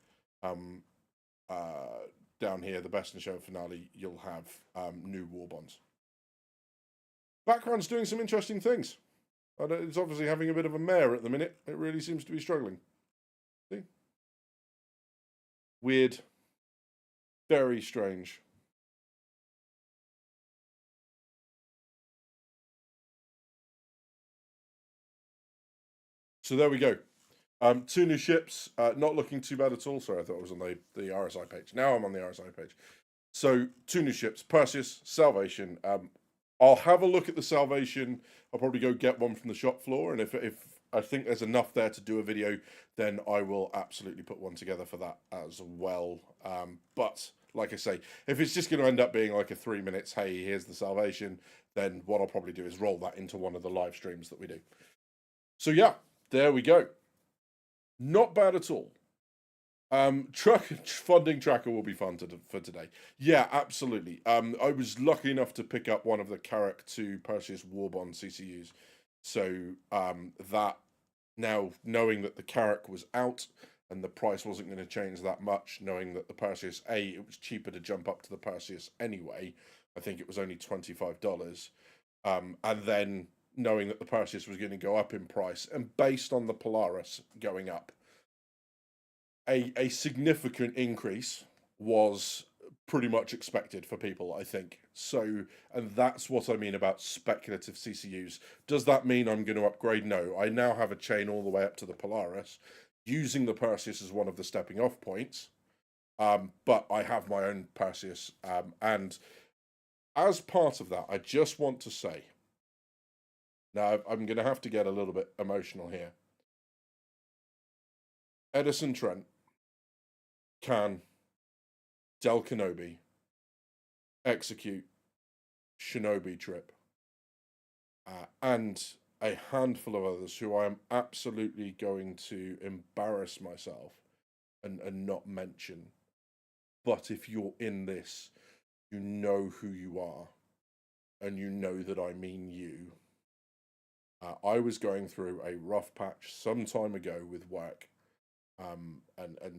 down here, the Best in Show finale, you'll have new Warbonds. Background's doing some interesting things. It's obviously having a bit of a mare at the minute. It really seems to be struggling. See? Weird. Very strange. So there we go. 2 new ships, not looking too bad at all. Sorry, I thought I was on the RSI page. Now I'm on the RSI page. So 2 new ships, Perseus, Salvation. I'll have a look at the Salvation. I'll probably go get one from the shop floor. And if I think there's enough there to do a video, then I will absolutely put one together for that as well. But like I say, if it's just going to end up being like a 3 minutes, hey, here's the Salvation, then what I'll probably do is roll that into one of the live streams that we do. So yeah, there we go. Not bad at all. Funding tracker will be fun for today. Yeah, absolutely. I was lucky enough to pick up one of the Carrack to Perseus Warbond CCUs. So that now, knowing that the Carrack was out and the price wasn't going to change that much, knowing that the Perseus, it was cheaper to jump up to the Perseus anyway. I think it was only $25. And then knowing that the Perseus was going to go up in price, and based on the Polaris going up, a significant increase was pretty much expected for people, I think. So, and that's what I mean about speculative CCUs. Does that mean I'm going to upgrade? No. I now have a chain all the way up to the Polaris, using the Perseus as one of the stepping off points. But I have my own Perseus. And as part of that, I just want to say, now I'm going to have to get a little bit emotional here. Edison Trent can Del Kenobi execute Shinobi Trip, and a handful of others who I am absolutely going to embarrass myself and not mention. But if you're in this, you know who you are, and you know that I mean you. I was going through a rough patch some time ago with work, and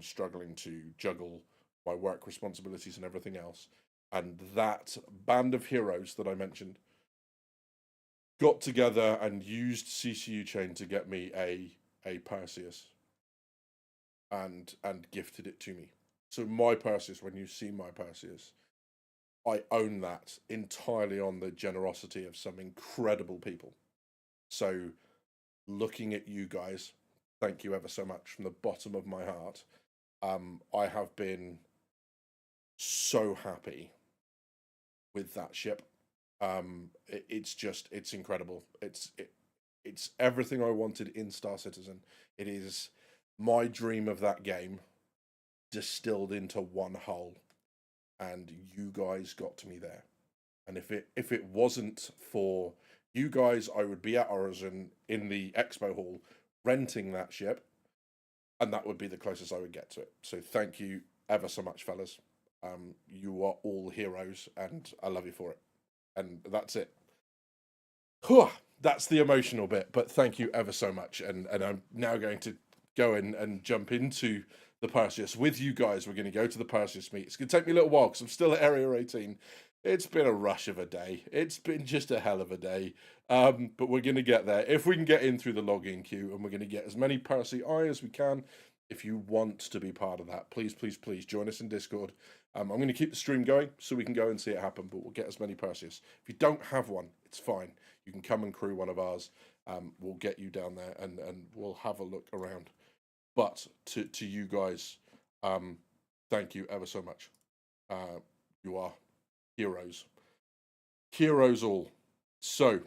struggling to juggle my work responsibilities and everything else. And that band of heroes that I mentioned got together and used CCU Chain to get me a Perseus, and gifted it to me. So my Perseus, when you see my Perseus, I own that entirely on the generosity of some incredible people. So looking at you guys, thank you ever so much from the bottom of my heart. I have been so happy with that ship. It's incredible. It's everything I wanted in Star Citizen. It is my dream of that game distilled into one whole, and you guys got me there. And if it wasn't for you guys, I would be at Origin in the expo hall renting that ship, and that would be the closest I would get to it. So thank you ever so much, fellas. You are all heroes, and I love you for it. And that's it. Whew, that's the emotional bit, but thank you ever so much. And I'm now going to go in and jump into the Perseus with you guys. We're going to go to the Perseus meet. It's going to take me a little while because I'm still at Area 18. It's been a rush of a day. It's been just a hell of a day. But we're going to get there. If we can get in through the login queue, and we're going to get as many Persei as we can. If you want to be part of that, please, please, please join us in Discord. I'm going to keep the stream going so we can go and see it happen, but we'll get as many Perseus. If you don't have one, it's fine. You can come and crew one of ours. We'll get you down there, and we'll have a look around. But to you guys, thank you ever so much. You are heroes. Heroes all. So,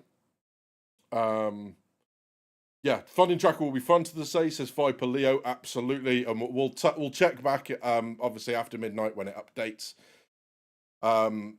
yeah, funding tracker will be fun to say, says Viper Leo. Absolutely. And we'll check back, obviously, after midnight when it updates. And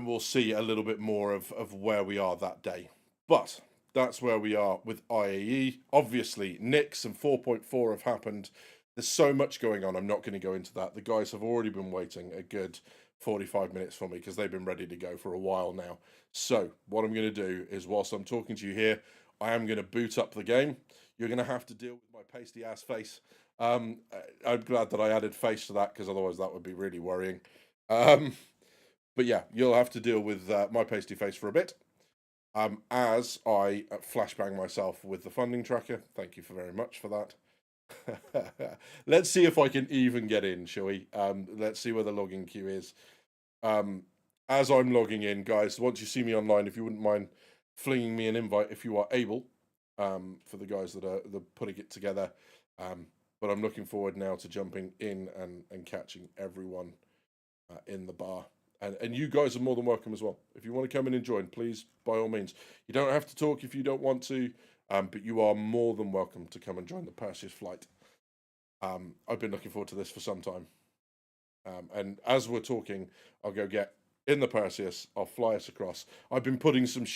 we'll see a little bit more of where we are that day. But that's where we are with IAE. Obviously, Nix and 4.4 have happened. There's so much going on. I'm not going to go into that. The guys have already been waiting a good 45 minutes for me because they've been ready to go for a while now. So what I'm going to do is, whilst I'm talking to you here, I am going to boot up the game. You're going to have to deal with my pasty ass face. I'm glad that I added face to that because otherwise that would be really worrying. But yeah, you'll have to deal with my pasty face for a bit. As I flashbang myself with the funding tracker. Thank you very much for that. Let's see if I can even get in, shall we? Let's see where the login queue is. As I'm logging in, guys, once you see me online, if you wouldn't mind flinging me an invite if you are able, for the guys that are putting it together. But I'm looking forward now to jumping in and catching everyone in the bar. And you guys are more than welcome as well. If you want to come in and join, please, by all means. You don't have to talk if you don't want to, but you are more than welcome to come and join the Perseus flight. I've been looking forward to this for some time. And as we're talking, I'll go get in the Perseus. I'll fly us across. I've been putting some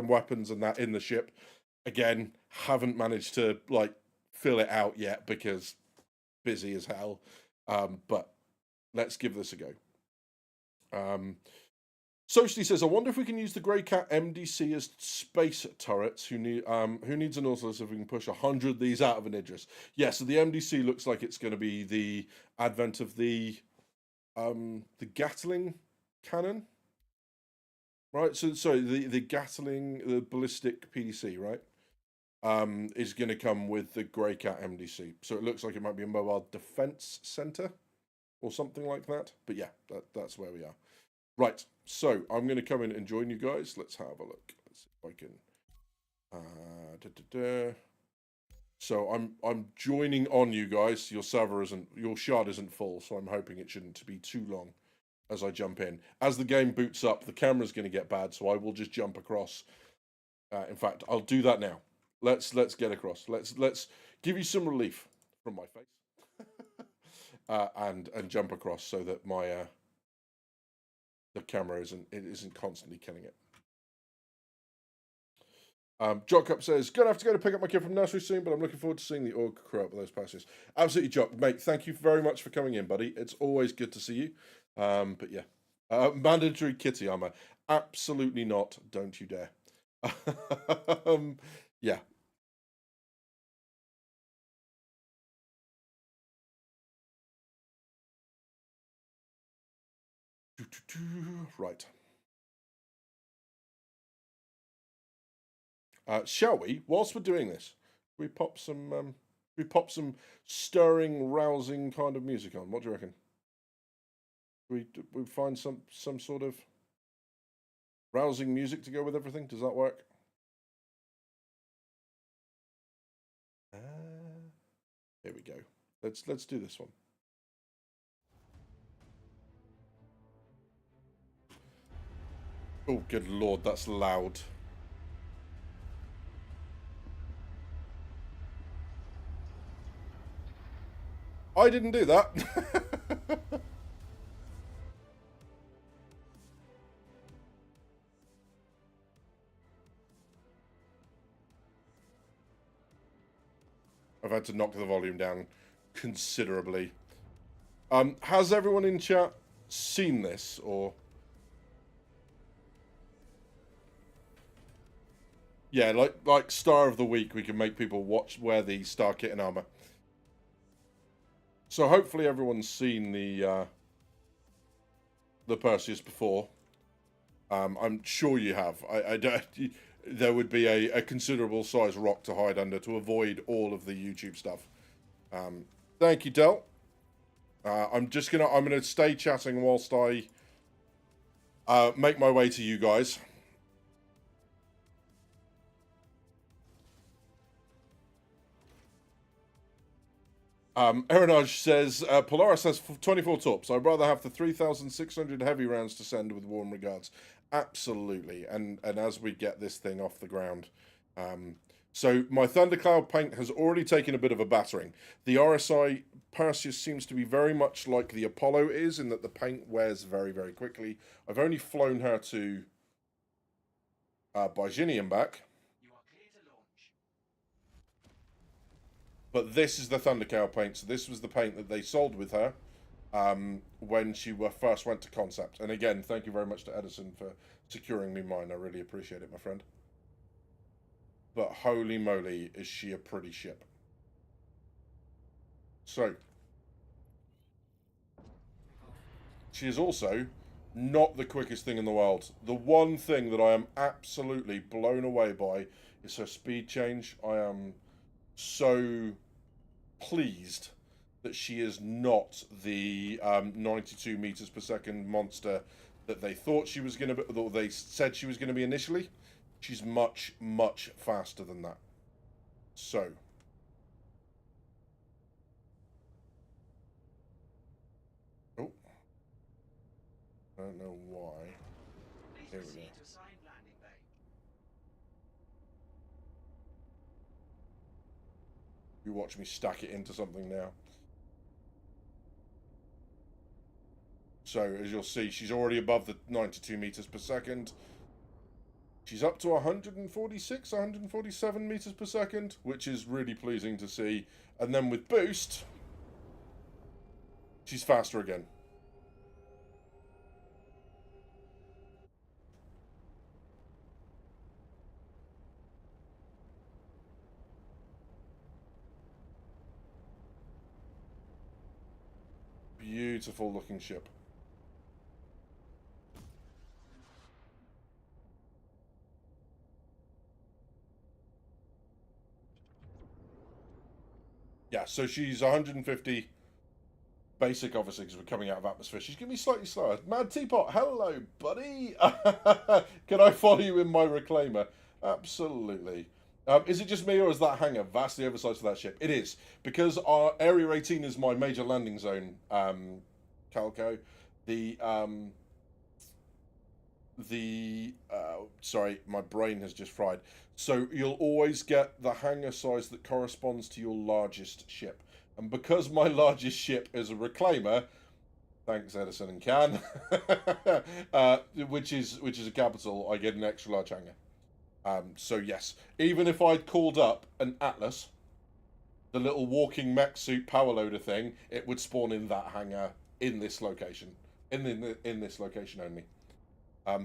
weapons and that in the ship. Again, haven't managed to fill it out yet because busy as hell. But let's give this a go. Socially says, I wonder if we can use the Grey Cat MDC as space turrets. Who needs a Nautilus if we can push 100 of these out of an Idris? Yeah, so the MDC looks like it's going to be the advent of the Gatling cannon, right? So the Gatling, the ballistic PDC, right? Is going to come with the Grey Cat MDC. So it looks like it might be a mobile defense center. or something like that. But yeah, that's where we are. Right, so I'm going to come in and join you guys. Let's have a look. Let's see if I can. So I'm joining on you guys. Your shard isn't full, so I'm hoping it shouldn't be too long as I jump in. As the game boots up, the camera's going to get bad, so I will just jump across. In fact, I'll do that now. Let's get across. Let's give you some relief from my face, and jump across so that my the camera isn't constantly killing it. Jock says, gonna have to go to pick up my kid from nursery soon, but I'm looking forward to seeing the org crew up with those Perseus. Absolutely, Jock, mate. Thank you very much for coming in, buddy. It's always good to see you. But yeah, mandatory kitty armor. Absolutely not. Don't you dare. Yeah. Right. Shall we? Whilst we're doing this, we pop some stirring, rousing kind of music on. What do you reckon? We find some sort of rousing music to go with everything. Does that work? Here we go. Let's do this one. Oh, good lord, that's loud. I didn't do that. I've had to knock the volume down considerably. Has everyone in chat seen this, or? Yeah, like Star of the Week, we can make people wear the Star Kit and armor. So hopefully everyone's seen the Perseus before. I'm sure you have. There would be a considerable size rock to hide under to avoid all of the YouTube stuff. Thank you, Del. I'm gonna stay chatting whilst I make my way to you guys. Erenage says, Polaris has 24 torps. I'd rather have the 3,600 heavy rounds to send with warm regards. Absolutely. And as we get this thing off the ground. So my Thundercloud paint has already taken a bit of a battering. The RSI Perseus seems to be very much like the Apollo is, in that the paint wears very, very quickly. I've only flown her to Bajini and back. But this is the Thundercow paint. So this was the paint that they sold with her when she first went to concept. And again, thank you very much to Edison for securing me mine. I really appreciate it, my friend. But holy moly, is she a pretty ship. So, she is also not the quickest thing in the world. The one thing that I am absolutely blown away by is her speed change. I am so pleased that she is not the 92 meters per second monster that they thought she was going to be, or they said she was going to be initially. She's much, much faster than that. So. Oh. I don't know why. Here we go. You watch me stack it into something now. So, as you'll see, she's already above the 92 meters per second. She's up to 146, 147 meters per second, which is really pleasing to see. And then with boost, she's faster again. Beautiful looking ship. Yeah, so she's 150 Basic, obviously, because we're coming out of atmosphere. She's going to be slightly slower. Mad Teapot, hello, buddy. Can I follow you in my reclaimer? Absolutely. Is it just me, or is that hangar vastly oversized for that ship? It is, because our Area 18 is my major landing zone, Calco. Sorry, my brain has just fried. So you'll always get the hangar size that corresponds to your largest ship. And because my largest ship is a reclaimer, thanks Edison and Can, which is a capital, I get an extra large hangar. So yes, even if I'd called up an Atlas, the little walking mech suit power loader thing, it would spawn in that hangar in this location, in this location only.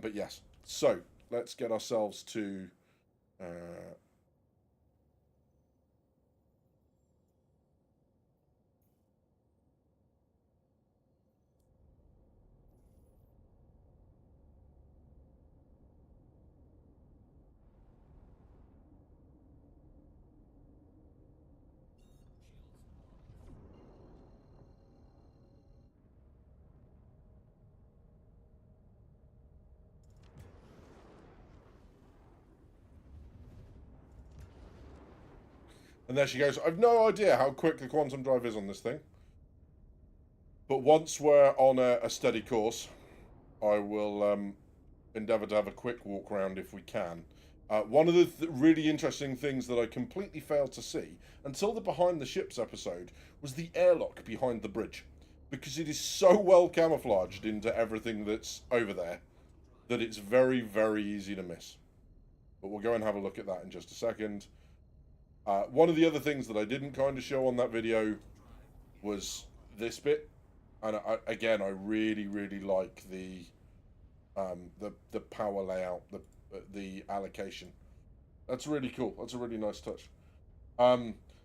But yes, so let's get ourselves to. And there she goes. I've no idea how quick the quantum drive is on this thing. But once we're on a steady course, I will endeavour to have a quick walk around if we can. One of the really interesting things that I completely failed to see until the Behind the Ships episode was the airlock behind the bridge. Because it is so well camouflaged into everything that's over there that it's very, very easy to miss. But we'll go and have a look at that in just a second. One of the other things that I didn't kind of show on that video was this bit. And again, I really, really like the power layout, the allocation. That's really cool. That's a really nice touch.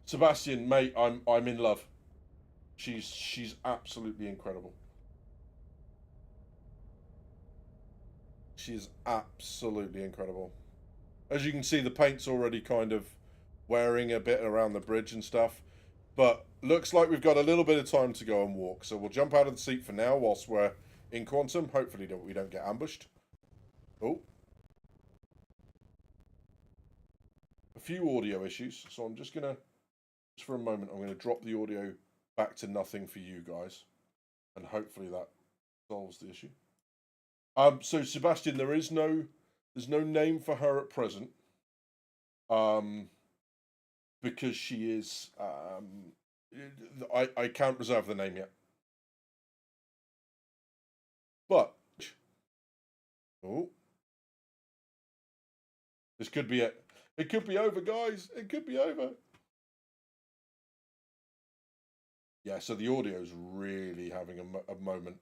Sebastian, mate, I'm in love. She's absolutely incredible. She is absolutely incredible. As you can see, the paint's already kind of wearing a bit around the bridge and stuff. But looks like we've got a little bit of time to go and walk. So we'll jump out of the seat for now whilst we're in quantum. Hopefully we don't get ambushed. Oh. A few audio issues. So I'm just going to, just for a moment, I'm going to drop the audio back to nothing for you guys. And hopefully that solves the issue. So Sebastian, there's no name for her at present. Because she is, I can't reserve the name yet. But, oh, this could be it. It could be over, guys. It could be over. Yeah, so the audio is really having a moment.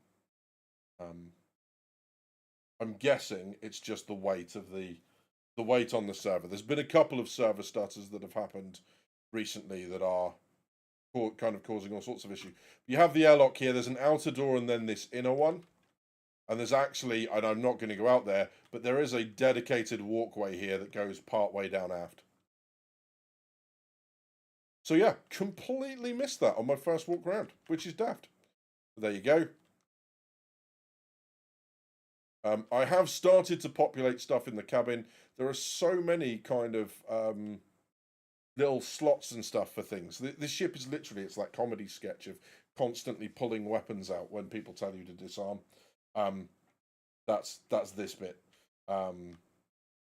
I'm guessing it's just the weight of the weight on the server. There's been a couple of server stutters that have happened recently that are kind of causing all sorts of issues. You have the airlock here. There's an outer door and then this inner one. And there's actually, and I'm not going to go out there, but there is a dedicated walkway here that goes part way down aft. So yeah, completely missed that on my first walk around, which is daft. But there you go. I have started to populate stuff in the cabin. There are so many kind of little slots and stuff for things. This ship is literally, it's like comedy sketch of constantly pulling weapons out when people tell you to disarm. That's this bit.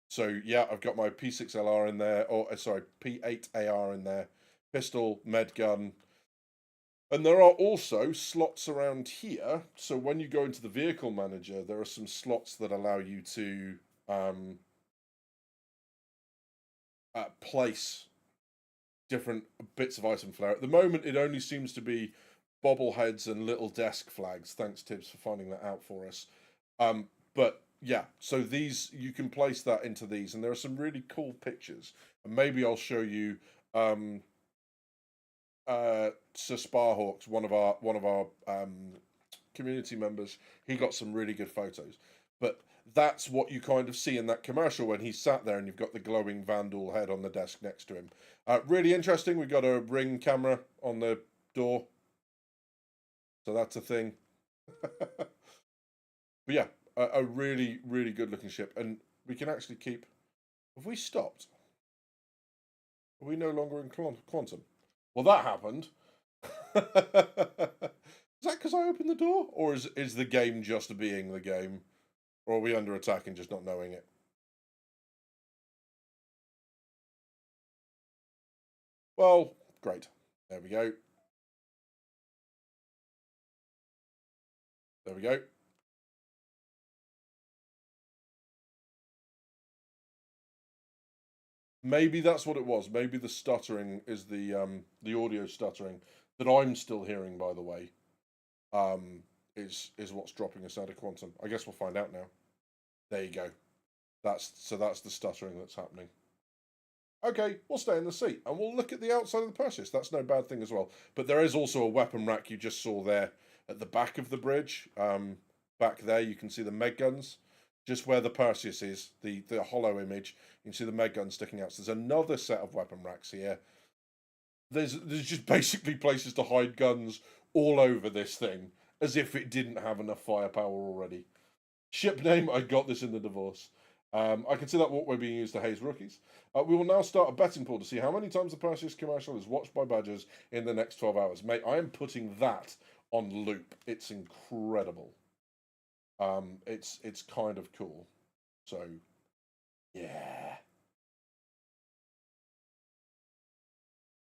So yeah, I've got my P6LR in there, or sorry, P8AR in there, pistol, med gun. And there are also slots around here. So when you go into the vehicle manager, there are some slots that allow you to place different bits of item flair. At the moment, it only seems to be bobbleheads and little desk flags. Thanks, Tibbs, for finding that out for us. But yeah, so these, you can place that into these, and there are some really cool pictures. And maybe I'll show you Sir Sparhawks, one of our community members. He got some really good photos. But that's what you kind of see in that commercial when he's sat there and you've got the glowing Vandal head on the desk next to him. Really interesting. We've got a ring camera on the door. So that's a thing. But yeah, a really, really good looking ship. And we can actually keep... Have we stopped? Are we no longer in quantum? Well, that happened. Is that because I opened the door? Or is the game just being the game? Or are we under attack and just not knowing it? Well, great. There we go. There we go. Maybe that's what it was. Maybe the stuttering is the audio stuttering that I'm still hearing, by the way, is what's dropping us out of quantum. I guess we'll find out now. There you go. That's the stuttering that's happening. Okay, we'll stay in the seat and we'll look at the outside of the Perseus. That's no bad thing as well. But there is also a weapon rack you just saw there at the back of the bridge. Back there you can see the meg guns. Just where the Perseus is, the hollow image, you can see the meg gun sticking out. So there's another set of weapon racks here. There's just basically places to hide guns all over this thing, as if it didn't have enough firepower already. Ship name, I got this in the divorce. I can see that walkway being used to haze rookies. We will now start a betting pool to see how many times the Perseus commercial is watched by badgers in the next 12 hours. Mate, I am putting that on loop. It's incredible. It's kind of cool. So, yeah.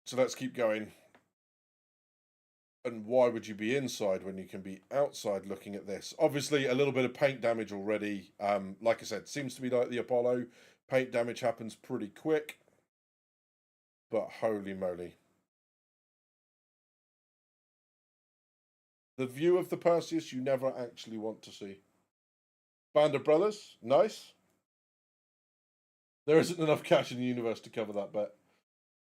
So let's keep going. And why would you be inside when you can be outside looking at this? Obviously, a little bit of paint damage already. Like I said, seems to be like the Apollo. Paint damage happens pretty quick. But holy moly. The view of the Perseus you never actually want to see. Band of Brothers, nice. There isn't enough cash in the universe to cover that bet.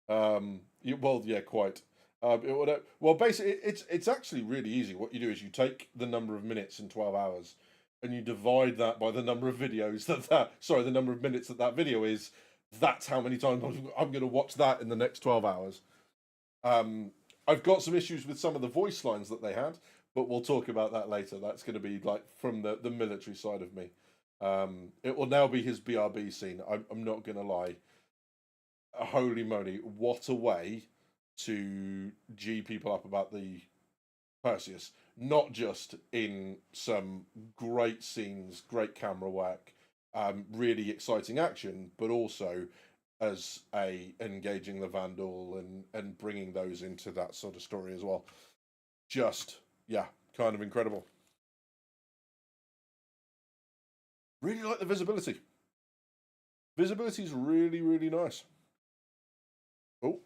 Well, yeah, quite. Well, basically, it's actually really easy. What you do is you take the number of minutes in 12 hours, and you divide that by the number of videos the number of minutes that video is. That's how many times I'm going to watch that in the next 12 hours. I've got some issues with some of the voice lines that they had, but we'll talk about that later. That's going to be like from the military side of me. It will now be his BRB scene. I'm not going to lie. Holy moly, what a way to G people up about the Perseus. Not just in some great scenes, great camera work, really exciting action, but also as engaging the Vandal and bringing those into that sort of story as well. Just, yeah, kind of incredible. Really like the visibility. Visibility is really, really nice. Oh,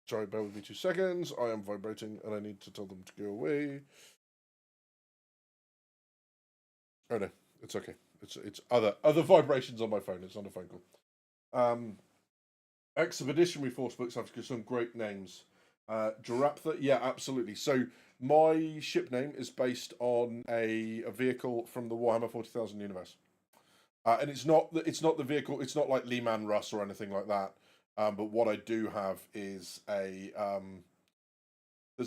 sorry, bear with me 2 seconds. I am vibrating and I need to tell them to go away. Oh no, it's okay. It's other vibrations on my phone. It's not a phone call. Expeditionary Force books have some great names. Jaraptha, yeah, absolutely. So my ship name is based on a vehicle from the Warhammer 40,000 universe. And it's not the vehicle. It's not like Lehman Russ or anything like that. But what I do have is there's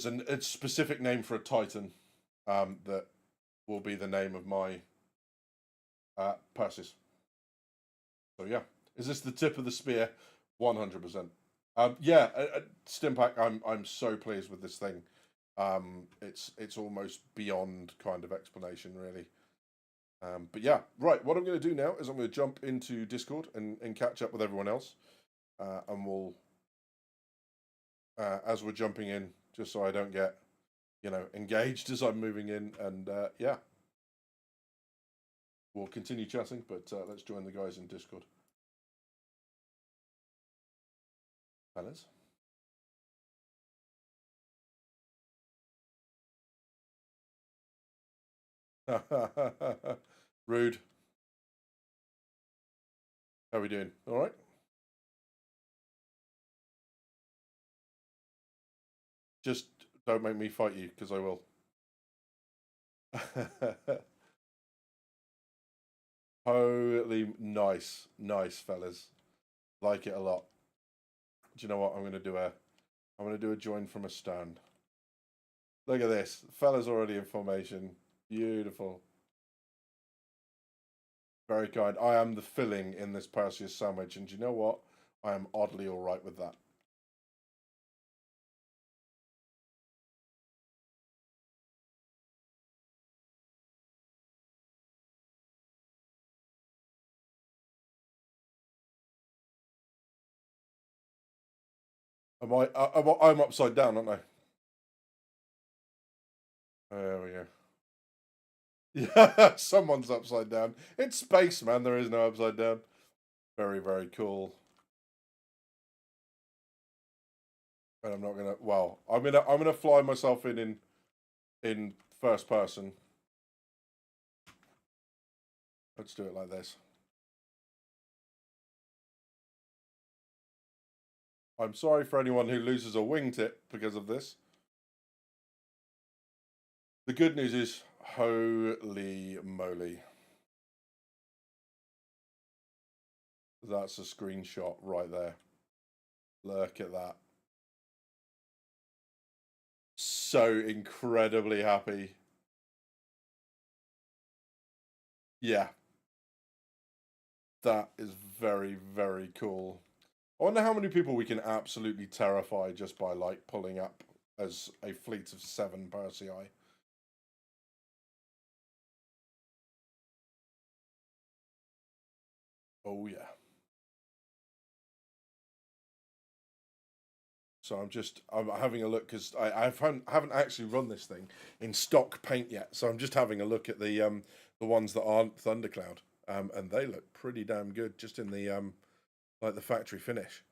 a specific name for a Titan that will be the name of my Perseus. So yeah, is this the tip of the spear? 100%. Yeah, Stimpack. I'm so pleased with this thing. It's almost beyond kind of explanation, really. But yeah, right. What I'm going to do now is I'm going to jump into Discord and catch up with everyone else, and we'll as we're jumping in, just so I don't get engaged as I'm moving in, and yeah, we'll continue chatting. But let's join the guys in Discord. Fellas. Rude. How are we doing? All right. Just don't make me fight you, because I will. Holy nice, fellas. Like it a lot. Do you know what? I'm gonna do a join from a stand. Look at this. Fella's already in formation. Beautiful. Very kind. I am the filling in this Perseus sandwich, and you know what? I am oddly all right with that. I'm upside down, aren't I? There we go. Yeah, someone's upside down. It's space, man. There is no upside down. Very, very cool. And I'm not gonna. Well, I'm gonna fly myself in first person. Let's do it like this. I'm sorry for anyone who loses a wingtip because of this. The good news is, holy moly. That's a screenshot right there. Look at that. So incredibly happy. Yeah. That is very, very cool. I wonder how many people we can absolutely terrify just by, like, pulling up as a fleet of 7 Persei. Oh, yeah. So I'm having a look because I haven't actually run this thing in stock paint yet. So I'm just having a look at the ones that aren't Thundercloud, and they look pretty damn good just in the like the factory finish.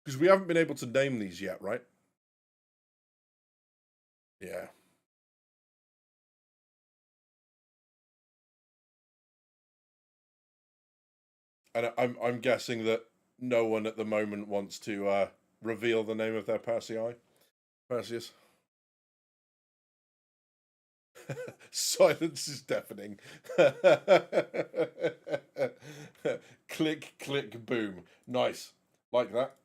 Because we haven't been able to name these yet, right? Yeah. And I'm guessing that no one at the moment wants to reveal the name of their Perseus. Silence is deafening. Click, click, boom. Nice. Like that.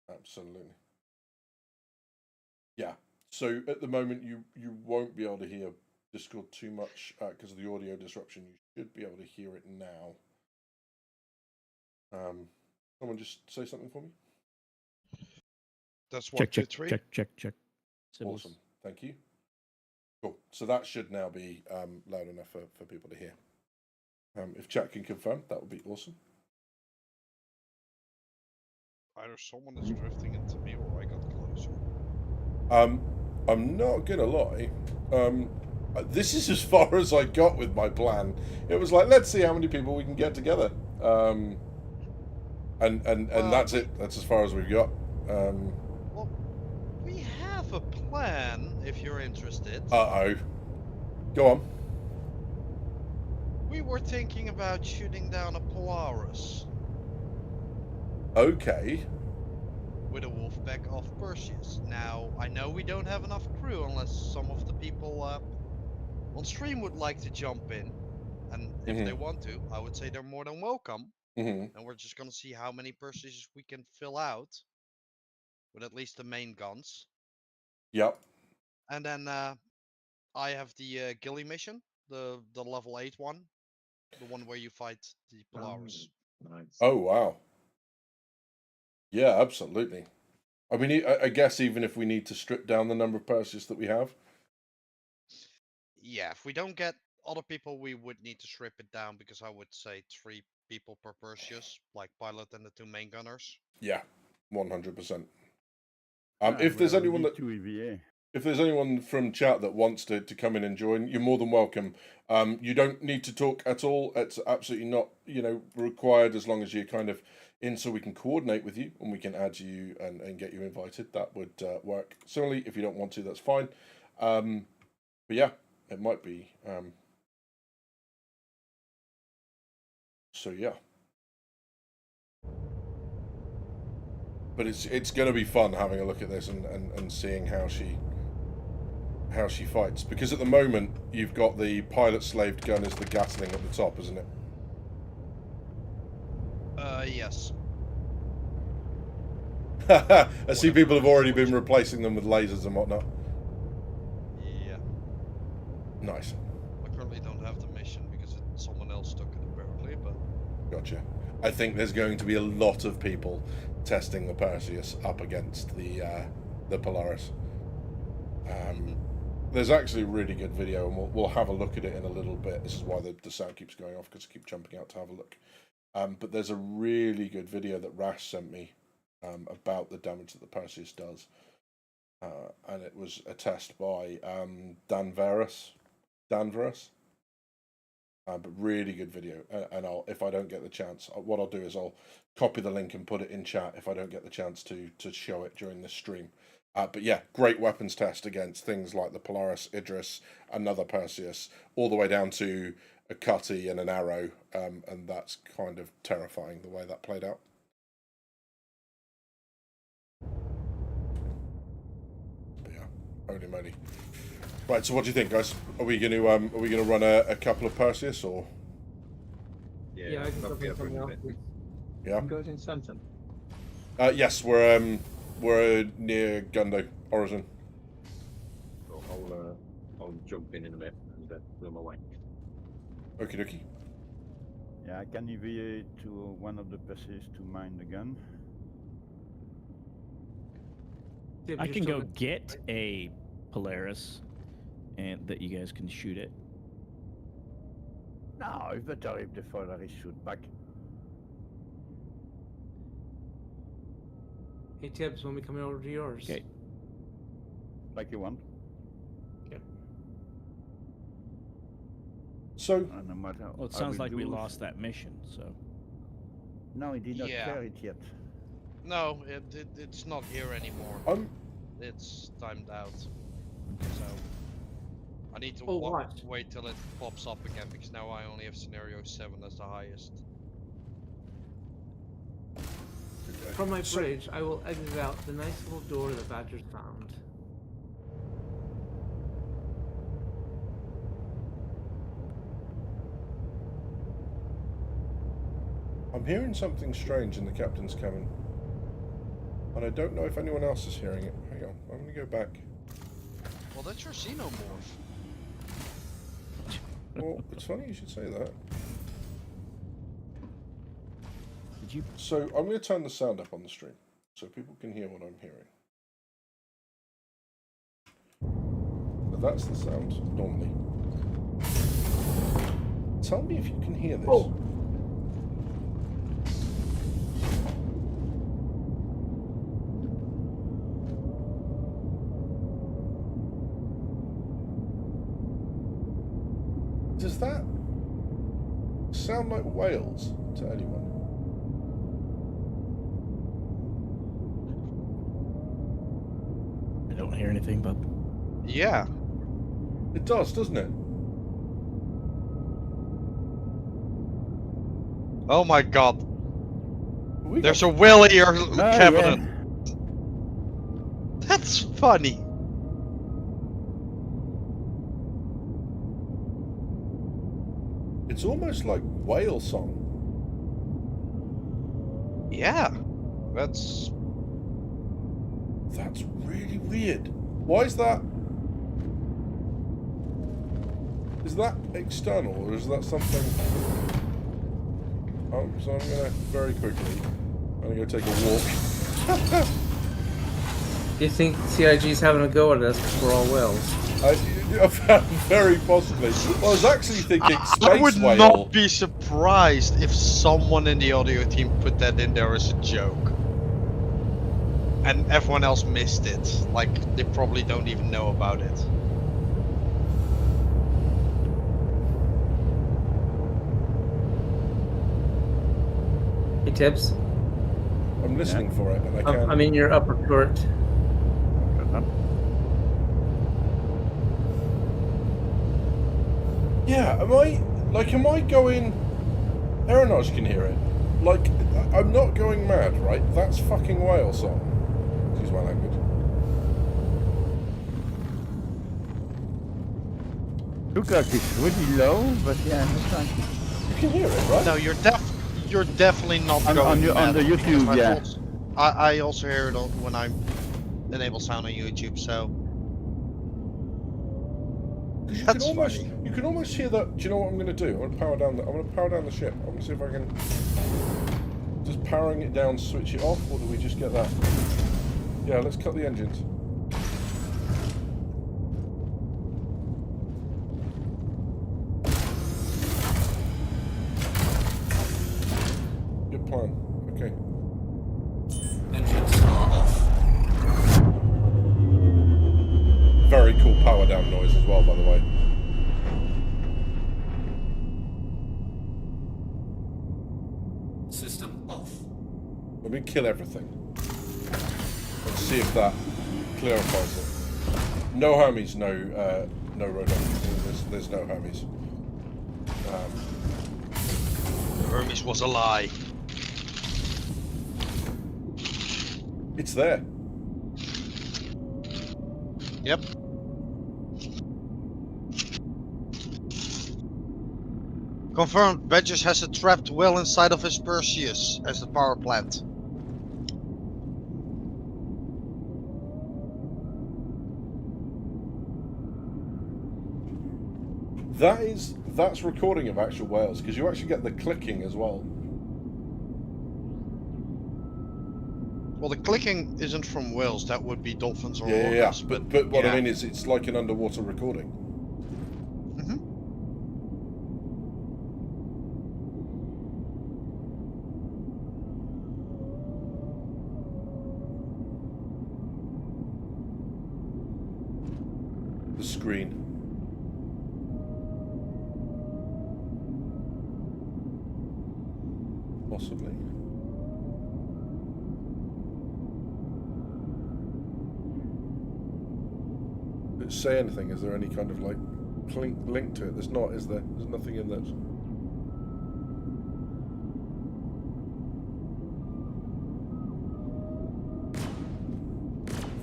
Absolutely. Yeah. So at the moment, you won't be able to hear Discord too much because of the audio disruption. You should be able to hear it now. Someone just say something for me. That's 1, 2, 3. Check. Awesome. Thank you. Cool. So that should now be loud enough for people to hear. If chat can confirm, that would be awesome. Either someone is drifting into me or I got closer. I'm not gonna lie. This is as far as I got with my plan. It was like, let's see how many people we can get together. And that's it. That's as far as we've got. Well, we have a plan if you're interested. Uh-oh. Go on. We were thinking about shooting down a Polaris Okay. with a wolf pack of Perseus. Now, I know we don't have enough crew unless some of the people on stream would like to jump in. And if they want to, I would say they're more than welcome. And we're just gonna see how many Perseus we can fill out with at least the main guns. Yep. And then I have the ghillie mission, the level 8 one, the one where you fight the Polaris. Nice. Oh, wow. Yeah, absolutely. I mean, I guess even if we need to strip down the number of Perseus that we have. Yeah, if we don't get other people, we would need to strip it down because I would say 3 people per Perseus, like pilot and the 2 main gunners. Yeah, 100%. If there's anyone that... If there's anyone from chat that wants to come in and join, you're more than welcome. You don't need to talk at all. It's absolutely not, required as long as you're kind of in so we can coordinate with you and we can add you and get you invited. That would work. Similarly, if you don't want to, that's fine. But yeah, it might be. So yeah. But it's going to be fun having a look at this and seeing how she how she fights, because at the moment you've got the pilot slaved gun as the gatling at the top, isn't it? Yes. I see people have already been replacing them with lasers and whatnot. Yeah. Nice. I currently don't have the mission because someone else took it apparently, but... Gotcha. I think there's going to be a lot of people testing the Perseus up against the Polaris. There's actually a really good video, and we'll have a look at it in a little bit. This is why the sound keeps going off, because I keep jumping out to have a look. But there's a really good video that Rash sent me about the damage that the Perseus does. And it was a test by Danverus. But really good video. And if I don't get the chance, what I'll do is I'll copy the link and put it in chat if I don't get the chance to show it during this stream. But yeah, great weapons test against things like the Polaris, Idris, another Perseus, all the way down to a cutty and an arrow, and that's kind of terrifying the way that played out. But yeah, holy moly! Right, so what do you think, guys? Are we going to run a couple of Perseus or? Yeah, I can that'll be a something else. bit. Yeah. Goes in Stanton. Yes, we're near Gundo, Origin. So I'll jump in a bit and be on my way. Okie dokie. Yeah, I can EVA to one of the Perseus to mine the gun. Tip, I you're can still go good. get a Polaris, and that you guys can shoot it. No, it's better if the Polaris shoot back. Hey Tibbs, when we coming over to yours? Okay. Like you want. So No matter. Well, it I sounds will like we do- lost that mission, so. No, he did not Yeah. clear it yet. No, it's not here anymore. It's timed out. So I need to wait till it pops up again, because now I only have scenario 7 as the highest. From my bridge, I will exit out the nice little door that Badger's found. I'm hearing something strange in the captain's cabin, and I don't know if anyone else is hearing it. Hang on, I'm going to go back. Well, that's your xenomorph. Well, it's funny you should say that. Did you? So I'm going to turn the sound up on the stream so people can hear what I'm hearing. But that's the sound normally. Tell me if you can hear this. Oh. Does that sound like whales to anyone? I don't hear anything, but Yeah. It does, doesn't it? Oh my god. We There's a got- whale in your yeah. cabinet. That's funny. It's almost like whale song. Yeah. That's really weird. Why is that? Is that external or is that something? So I'm gonna very quickly. I'm gonna go take a walk. Do you think CIG's having a go at us because we're all whales? Very possibly. Well, I was actually thinking space I would whale. not be surprised if someone in the audio team put that in there as a joke. And everyone else missed it. Like, they probably don't even know about it. Hey Tibbs, I'm listening for it, and I can't. I'm in your upper turret. Yeah, am I going? Aeronauts can hear it. Like, I'm not going mad, right? That's fucking whale song. Excuse my language. Look like it's really low, but yeah, looks like You can hear it, right? No, you're definitely not on, going on the mad, because YouTube, my yeah. thoughts- I also hear it when I enable sound on YouTube, so 'Cause you that's can almost funny. you can almost hear that. Do you know what I'm going to do? I'm going to power down the ship. I'm going to see if I can just powering it down, switch it off, or do we just get that? Yeah, let's cut the engines. Good plan. Okay. Engines are off. Very cool power down noise as well, by the way. System off. Let me kill everything. Let's see if that clarifies it. No Hermes, no Roadhog. There's no Hermes. Hermes was a lie. It's there. Yep. Confirmed, Badgers has a trapped well inside of his Perseus as the power plant. That's recording of actual whales, because you actually get the clicking as well. Well, the clicking isn't from whales, that would be dolphins or Yeah. orcas, But what yeah. I mean is, it's like an underwater recording. Mhm. The screen. Possibly. Did it say anything? Is there any kind of like link to it? There's not, is there? There's nothing in those.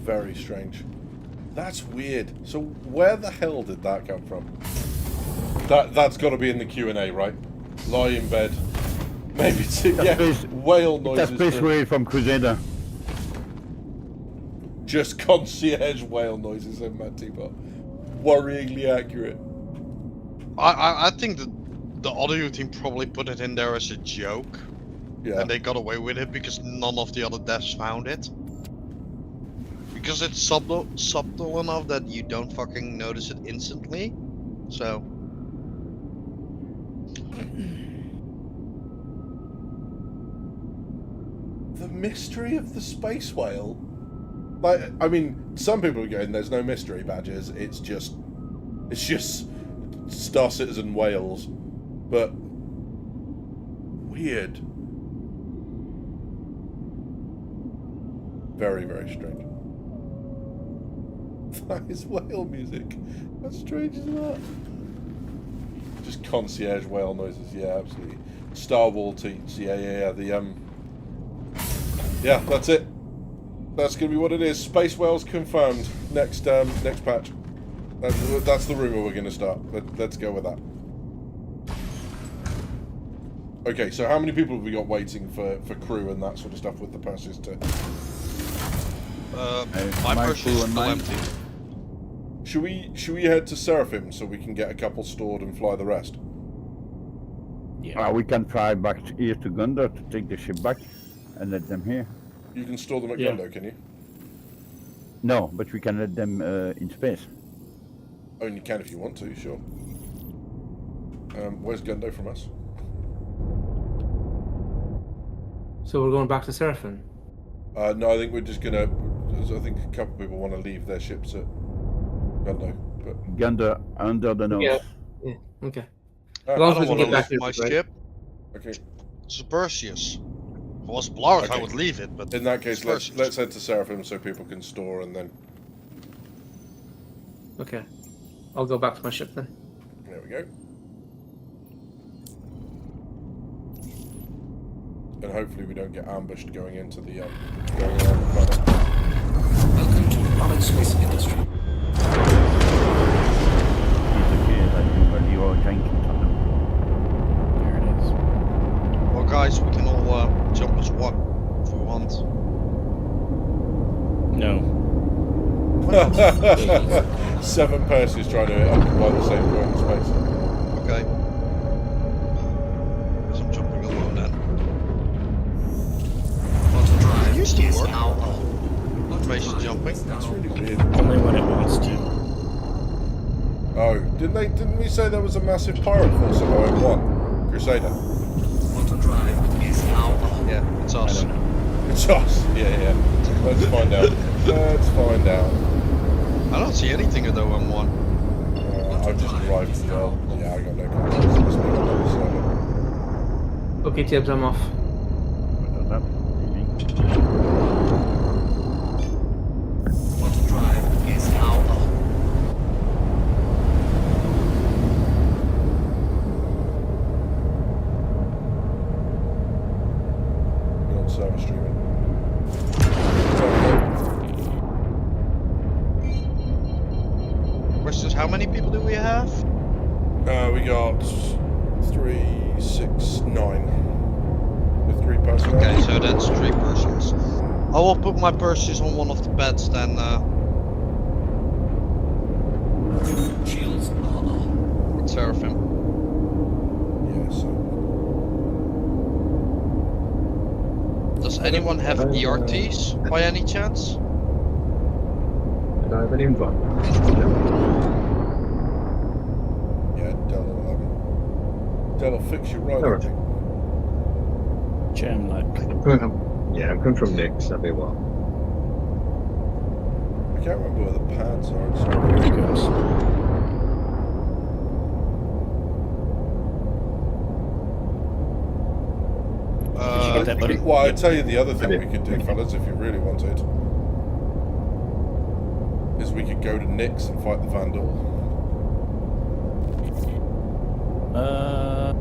Very strange. That's weird. So where the hell did that come from? That's got to be in the Q&A, right? Lie in bed. Maybe whale noises. That's basically from Crusader. Just concierge whale noises in my teapot. Worryingly accurate. I think that the audio team probably put it in there as a joke. Yeah. And they got away with it because none of the other devs found it. Because it's subtle enough that you don't fucking notice it instantly. So. The mystery of the space whale? Like, I mean, some people are going, there's no mystery, Badgers. It's just Star Citizen whales. But weird. Very, very strange. That is whale music. How strange is that? Just concierge whale noises, yeah, absolutely. Star Wall teats, yeah. Yeah, that's it. That's gonna be what it is. Space whales confirmed. Next patch. That's the rumor we're gonna start. Let's go with that. Okay, so how many people have we got waiting for crew and that sort of stuff with the Perseus to? My Perseus is still empty. Should we head to Seraphim so we can get a couple stored and fly the rest? Yeah. We can fly back here to Gunder to take the ship back and let them here. You can store them at Gundo, can you? No, but we can let them in space. Only can if you want to, sure. Where's Gundo from us? So we're going back to Seraphim? No, I think we're just gonna. I think a couple of people want to leave their ships at Gundo, but Gunder under the nose. Yeah. Okay. I As long as I we don't can want get to back leave here, my right? ship. Okay. It's a Perseus. If it was Polaris, I Okay. would leave it, but In that case, it's let's Perseus. head to Seraphim so people can store, and then Okay. I'll go back to my ship then. there we go. And hopefully we don't get ambushed going into the going around the planet. Welcome to Onyx Space Industry. He's okay, like 7 Perseus trying to occupy the same point in space. Okay. Guess I'm jumping alone then. It used to work. Base jumping. That's really weird. Only when it wants to. Oh, didn't we say there was a massive pirate force at OM1? Crusader. Yeah, it's I us. don't know. It's us. Yeah. Let's find out. Let's find out. I don't see anything at OM1. I've just arrived as well. Yeah, I got no context. It must be on another server. Okay, Tibbs, I'm off. What that? Leaving. You're on server streaming. Questions, how many people do we have? We got 3, 6, 9. With 3 personnel. Okay, so that's 3 persons. I will put my Perseus on one of the beds then. With Seraphim. Yeah, so. Does anyone have ERTs by any chance? Did I have an invite? Yeah, Dell 11. Dell will fix you right, I Alright. think. Jam luck. Yeah, I'm coming from Nick's, that'll be a while. I can't remember where the pads are. Here he goes. Did you get that, buddy? Well, I'd Yep. tell you the other thing we could do, fellas, if you really wanted, is we could go to Nick's and fight the Vandal.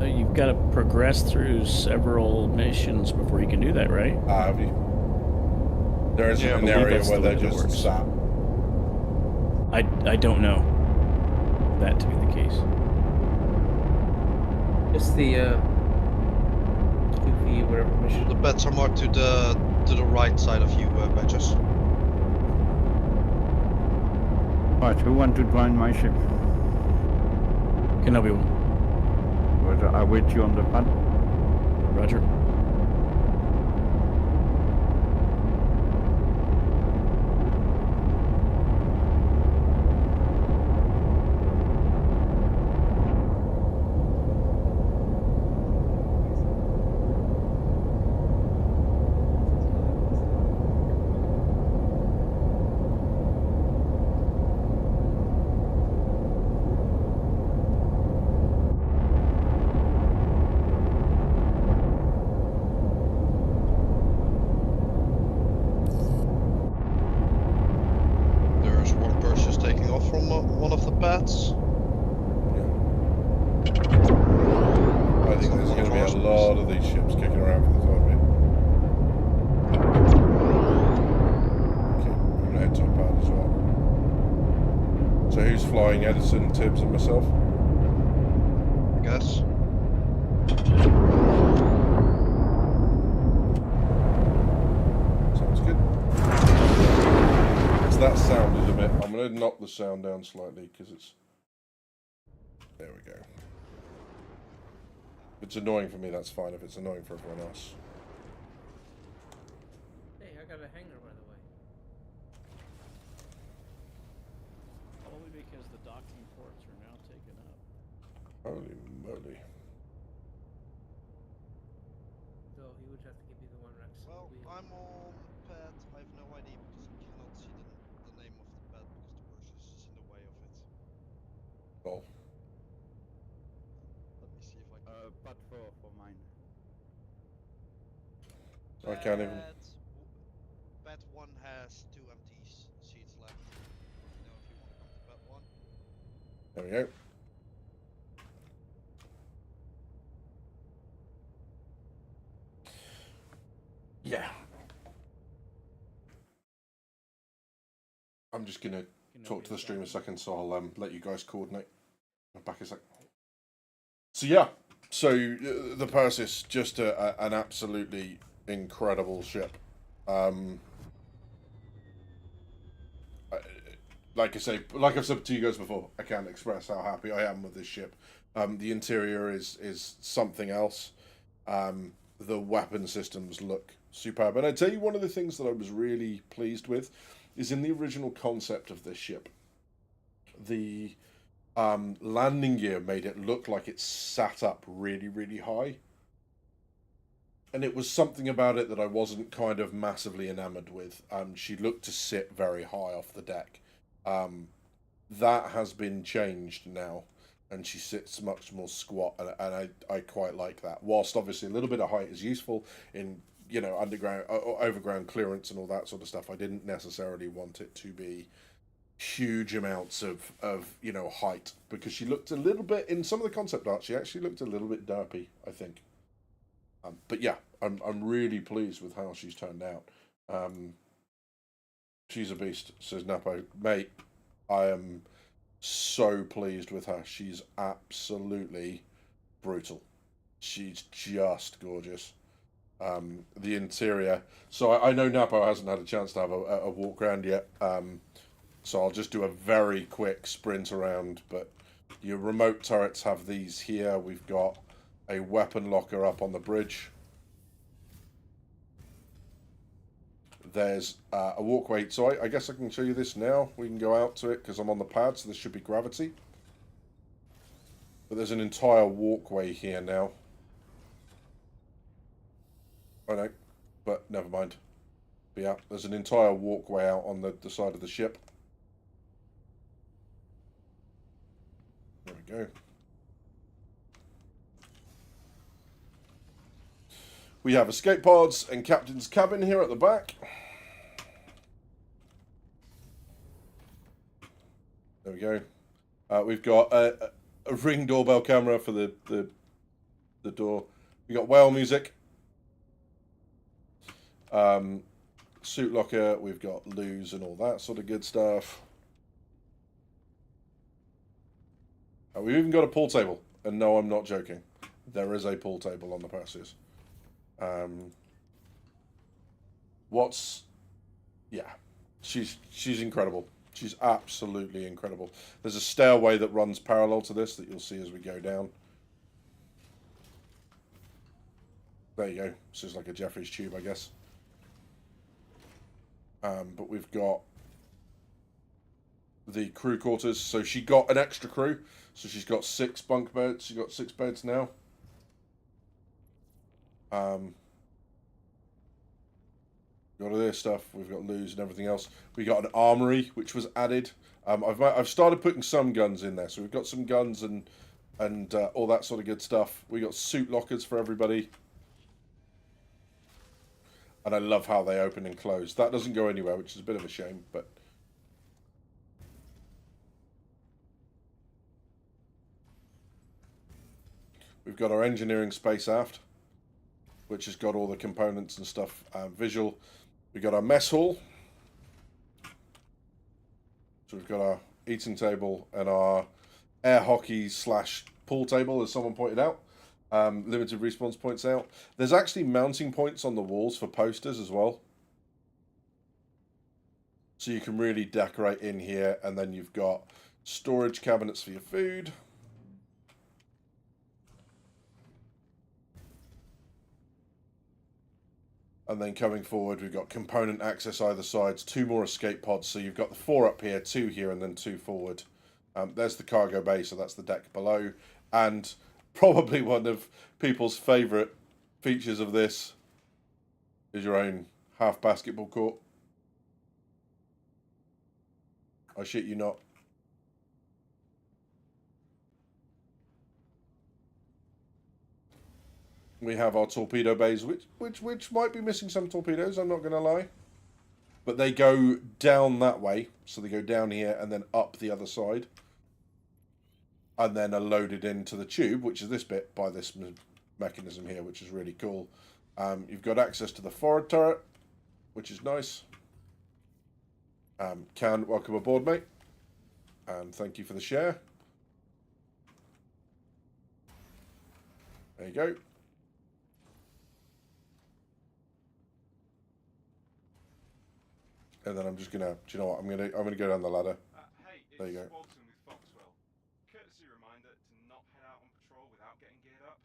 You've got to progress through several missions before you can do that, right? Have you? There isn't Yeah, I an believe area that's where the way they're that just works. sat. I don't know that to be the case. It's the goofy whatever mission. The beds are marked to the right side of you, Badgers. Right, who want to join my ship? Kenobi, Roger, I wait you on the pad. Roger. There's one Perseus taking off from one of the pads. I think there's going to be a lot of these ships kicking around for the time being. Okay, I'm going to head to a pad as well. So who's flying? Edison, Tibbs, and myself? I guess. Sounds good. So that sounded a bit. I'm going to knock the sound down slightly because it's. There we go. If it's annoying for me, that's fine. If it's annoying for everyone else. Hey, I got a hanger by the way. Only because the docking ports are now taken up. Holy moly. So he would have to give you the one Rex. Well, I'm on pad. I have no idea because I cannot see the name of the pad because the Perseus is in the way of it. Oh. Let me see if I can. Pad for mine. I can't even. Pad 1 has 2 empty seats left. Let me know if you want to come to pad 1. There we go. Yeah. I'm just going to talk to the stream a second, so I'll let you guys coordinate. I'm back a sec. So yeah, the Perseus, just an absolutely incredible ship. like I say, like I've said to you guys before, I can't express how happy I am with this ship. The interior is something else. The weapon systems look superb. And I tell you, one of the things that I was really pleased with is in the original concept of this ship, the landing gear made it look like it sat up really, really high. And it was something about it that I wasn't kind of massively enamored with. She looked to sit very high off the deck. That has been changed now, and she sits much more squat, and I quite like that. Whilst obviously a little bit of height is useful in, you know, underground or overground clearance and all that sort of stuff, I didn't necessarily want it to be huge amounts of you know, height, because she looked a little bit, in some of the concept art, she actually looked a little bit derpy, I think. But yeah, I'm really pleased with how she's turned out. She's a beast, says Napo. Mate, I am so pleased with her. She's absolutely brutal. She's just gorgeous. The interior. So I know Napo hasn't had a chance to have a walk around yet. So I'll just do a very quick sprint around. But your remote turrets have these here. We've got a weapon locker up on the bridge. There's a walkway. So I guess I can show you this now. We can go out to it because I'm on the pad, so there should be gravity. But there's an entire walkway here now. Oh no, but never mind. But yeah, there's an entire walkway out on the side of the ship. There we go. We have escape pods and captain's cabin here at the back. There we go. We've got a Ring doorbell camera for the door. We got whale music. Suit locker. We've got loos and all that sort of good stuff. We've even got a pool table. And no, I'm not joking. There is a pool table on the Perseus. Yeah, she's incredible. She's absolutely incredible. There's a stairway that runs parallel to this that you'll see as we go down. There you go. This is like a Jeffrey's tube, I guess. But we've got the crew quarters. So she got an extra crew. So she's got 6 bunk beds. She's got 6 beds now. Got all this stuff. We've got loos and everything else. We got an armory which was added. I've started putting some guns in there. So we've got some guns and all that sort of good stuff. We got suit lockers for everybody. And I love how they open and close. That doesn't go anywhere, which is a bit of a shame, but we've got our engineering space aft, which has got all the components and stuff visual. We've got our mess hall. So we've got our eating table and our air hockey / pool table, as someone pointed out. Limited response points out. There's actually mounting points on the walls for posters as well. So you can really decorate in here, and then you've got storage cabinets for your food. And then coming forward, we've got component access either sides, 2 more escape pods. So you've got the 4 up here, 2 here, and then 2 forward. There's the cargo bay, so that's the deck below. And probably one of people's favourite features of this is your own half basketball court. I shit you not. We have our torpedo bays, which might be missing some torpedoes, I'm not going to lie. But they go down that way, so they go down here and then up the other side. And then are loaded into the tube, which is this bit, by this mechanism here, which is really cool. You've got access to the forward turret, which is nice. Welcome aboard, mate. Thank you for the share. There you go. And then I'm just gonna, do you know what? I'm gonna go down the ladder. There you go. Walton with Foxwell. Courtesy reminder to not head out on patrol without getting geared up.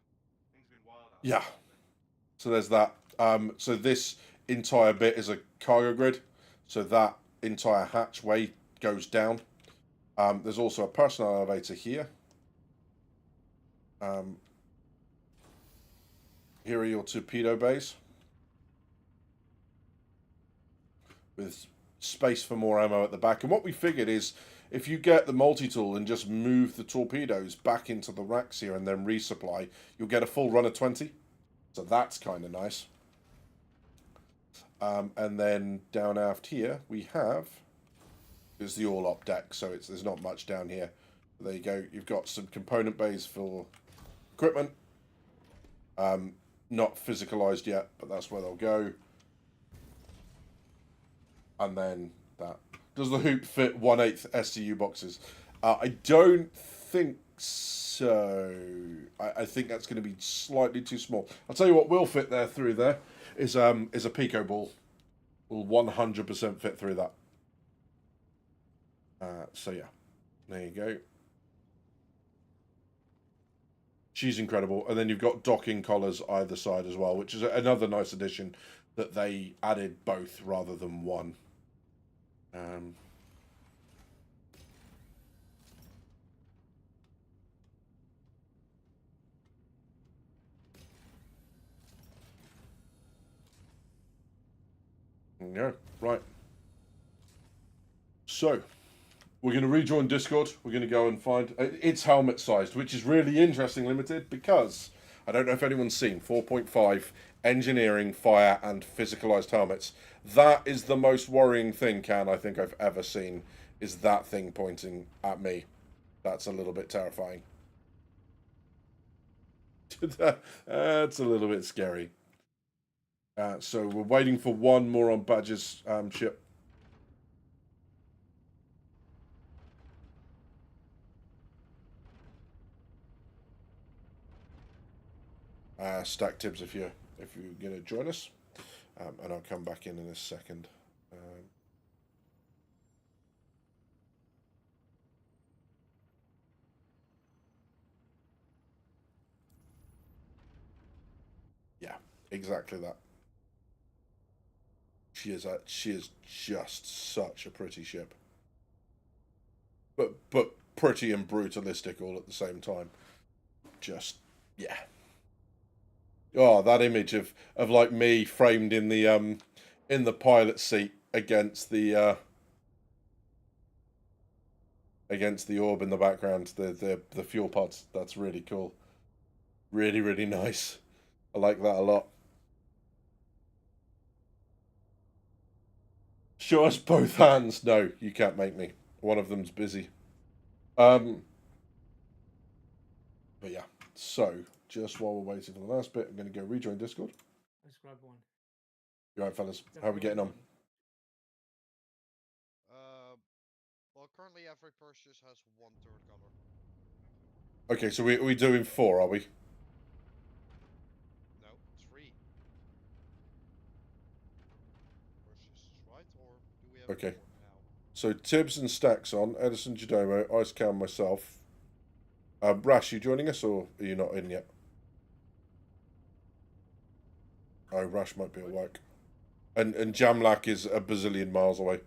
Things have been wild out Yeah. there. So there's that. So this entire bit is a cargo grid. So that entire hatchway goes down. There's also a personnel elevator here. Here are your torpedo bays with space for more ammo at the back. And what we figured is if you get the multi-tool and just move the torpedoes back into the racks here and then resupply, you'll get a full run of 20. So that's kind of nice. And then down aft here we have is the all-op deck. So there's not much down here. There you go. You've got some component bays for equipment. Not physicalized yet, but that's where they'll go. And then that. Does the hoop fit 1/8 SCU boxes? I don't think so. I think that's going to be slightly too small. I'll tell you what will fit there through there is a Pico ball. Will 100% fit through that. So yeah, there you go. She's incredible. And then you've got docking collars either side as well, which is another nice addition that they added both rather than one. Yeah, right. So, we're going to rejoin Discord. We're going to go and find... It's helmet sized, which is really interesting, Limited, because I don't know if anyone's seen 4.5 engineering, fire, and physicalized helmets. That is the most worrying thing, Can, I think I've ever seen, is that thing pointing at me. That's a little bit terrifying. That's a little bit scary. So we're waiting for one more on Badger's ship. Stack Tibbs if you're gonna join us, and I'll come back in a second. Yeah, exactly that. She is just such a pretty ship, but pretty and brutalistic all at the same time. Just yeah. Oh, that image of like me framed in the pilot seat against the orb in the background, the fuel pods. That's really cool. Really, really nice. I like that a lot. Show us both hands. No, you can't make me. One of them's busy. But yeah. So just while we're waiting for the last bit, I'm going to go rejoin Discord. Let's grab one. You alright, fellas? How are we getting on? Well, currently every Perseus has one turret gunner. Okay, so we doing 4, are we? No, 3. Perseus, right? Or do we have Okay. 4 now? So Tibbs and Stacks on, Edison, Jadomo, Icecam, myself. Rash, you joining us or are you not in yet? Oh, Rash might be at work. And Jamlak is a bazillion miles away.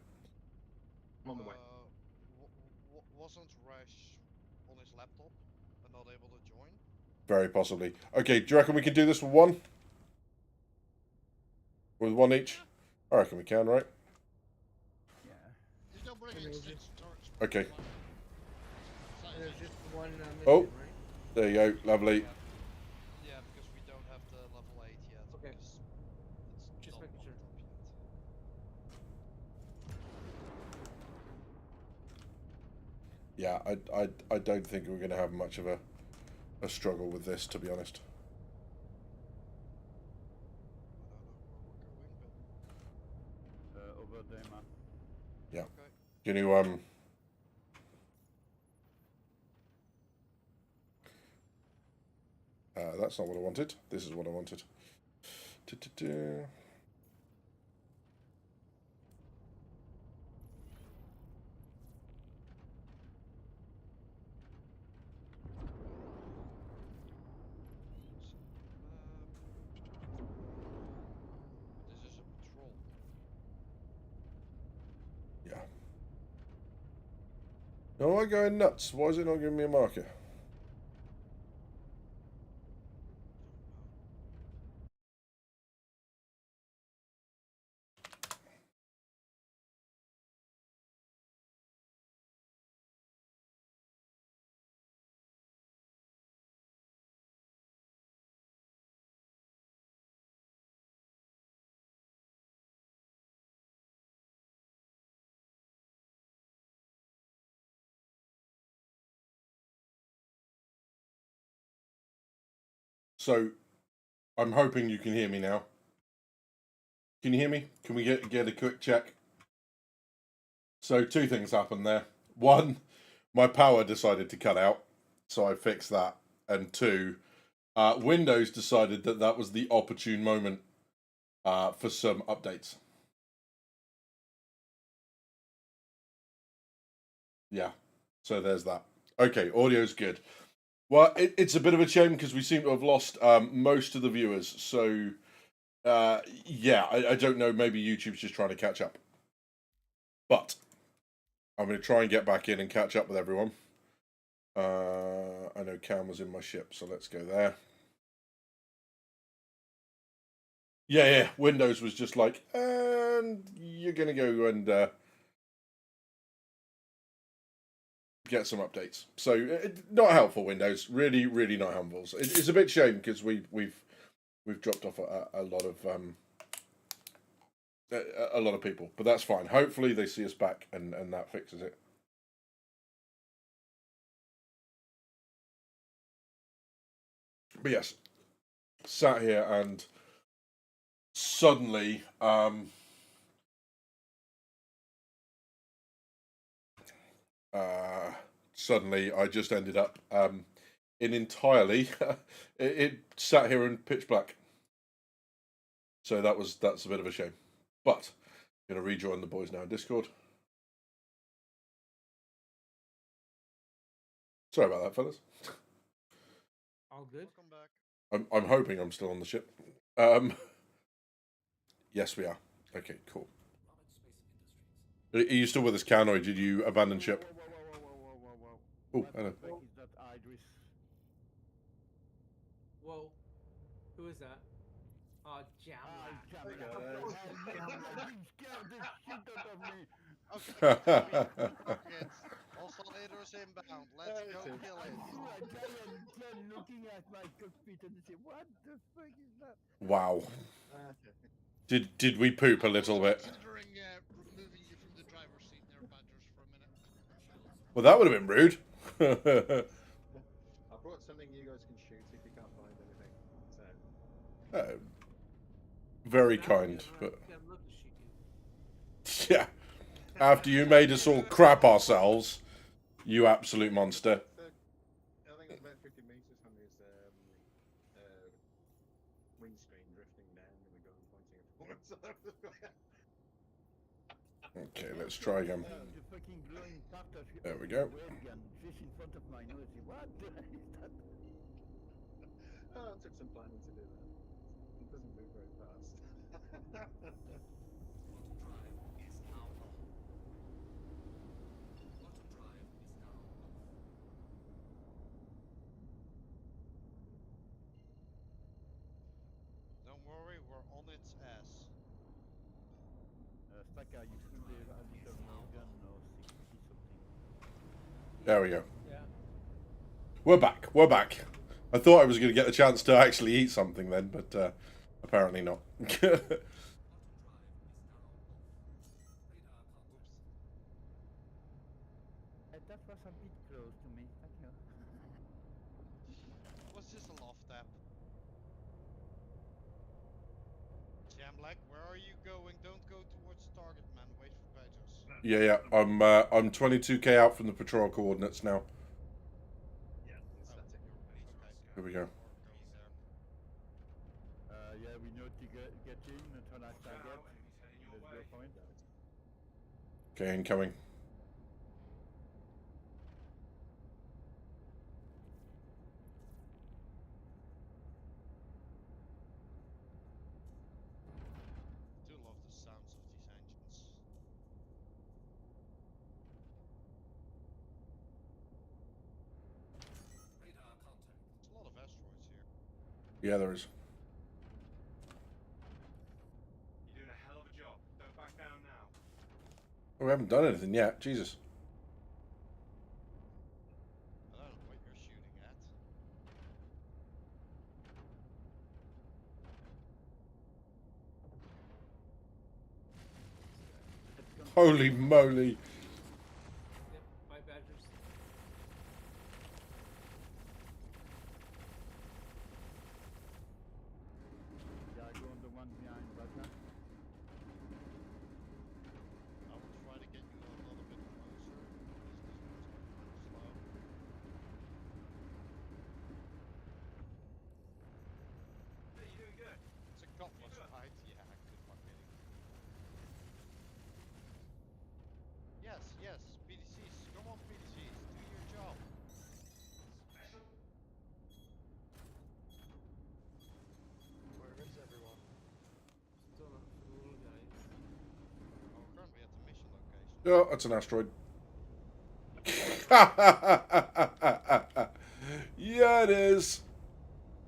I'm on the way. Wasn't Rash on his laptop and not able to join? Very possibly. Okay, do you reckon we can do this with one? With one each? I reckon we can, right? Yeah. There's no bringing 6 turrets. Okay. There's just one mission, Oh. right? There you go, lovely. Yeah, because we don't have the level 8 yet. Okay. Because it's Just not making sure. popped up yet. Yeah, I don't think we're going to have much of a struggle with this, to be honest. I don't know where we're going, but... Over there, man. Yeah. Okay. Can you that's not what I wanted. This is what I wanted. No, am I going nuts? Why is it not giving me a marker? So, I'm hoping you can hear me now. Can you hear me? Can we get a quick check? So, two things happened there. One, my power decided to cut out, so I fixed that. And two, Windows decided that that was the opportune moment for some updates. Yeah, so there's that. Okay, audio's good. Well, it's a bit of a shame because we seem to have lost most of the viewers. So, yeah, I don't know. Maybe YouTube's just trying to catch up. But I'm going to try and get back in and catch up with everyone. I know Cam was in my ship, so let's go there. Yeah, Windows was just like, and you're going to go and get some updates. So not helpful, Windows. Really, really not helpful. It's a bit shame because we've dropped off a lot of people, but that's fine. Hopefully they see us back and that fixes it. But yes, sat here and suddenly suddenly I just ended up in entirely it sat here in pitch black. So that's a bit of a shame. But I'm gonna rejoin the boys now in Discord. Sorry about that, fellas. All good. Welcome back. I'm hoping I'm still on the ship. Yes, we are. Okay, cool. Are you still with us, Can, or did you abandon ship? Oh, hello. Whoa. Who is that? Oh, Jam. Oscillators inbound. Let's go kill it. Looking at my cockpit and say, what the fuck is that? Wow. Did we poop a little bit? Considering removing you from the driver's seat there, Badgers, for a minute. Well, that would have been rude. I brought something you guys can shoot if you can't find anything. So. Very kind, but yeah. After you made us all crap ourselves, you absolute monster. I think it's about 50 meters from his windscreen drifting down, and we're going pointing it forward. Okay, let's try again. There we go. Just in front of my nose. What is that? Oh, it took some planning to do that. It doesn't move very fast. Don't worry, we're on its ass. Staka, you should have a little more gun or 60 something. There we go. Yeah. We're back. We're back. I thought I was going to get the chance to actually eat something then, but apparently not. That was a bit close to me. Thank you. Was this a loft tap? Jamlack, where are you going? Don't go towards target, man. Wait for Badgers. Yeah. I'm 22k out from the patrol coordinates now. Yeah, it's that in your way. Okay. Here we go. Yeah, we know to get in, neutralize target. Let's go for it. Okay, incoming. I do love the sounds of these engines. Yeah, there is. You're doing a hell of a job. Don't back down now. Oh, we haven't done anything yet. Jesus. I don't know what you're shooting at. Holy moly. Yep, bye badgers. Yeah, I go on the one behind Badger. I will try to get you a little bit closer. This one's going kind of slow. Hey, you're doing good. It's a cutlass, right? Yeah, good fucking. Yes, yes, PDCs. Come on, PDCs. Do your job. Special. Where is everyone? Still not for the little guys. Oh, we're currently at the mission location. Oh, that's an asteroid. Yeah, it is.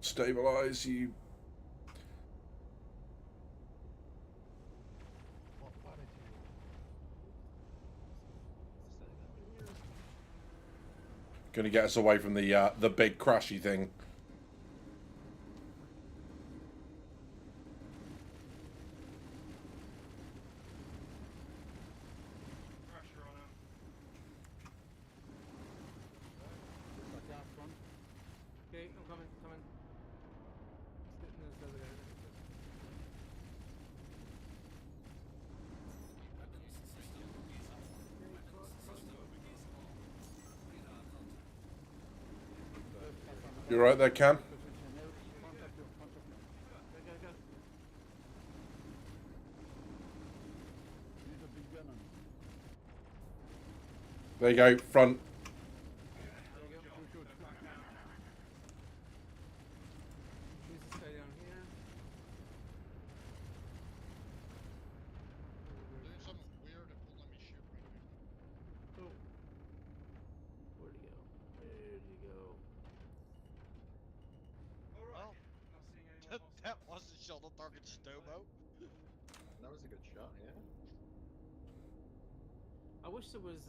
Stabilize, you. What planet are you on? Gonna get us away from the big crashy thing. Pressure on him. Okay, I'm coming, coming. Just getting this other guy. You right there, Cam? Go, go, go. Use a big gun on him. There you go, front. There you go. Don't back down. Use this guy down here. Doing something weird, it won't let me shoot right now. Oh. Where'd he go? Where'd he go? Alright. Well, Not seeing anyone hostile. that was a shot on target Stobo. That was a good shot, yeah. I wish there was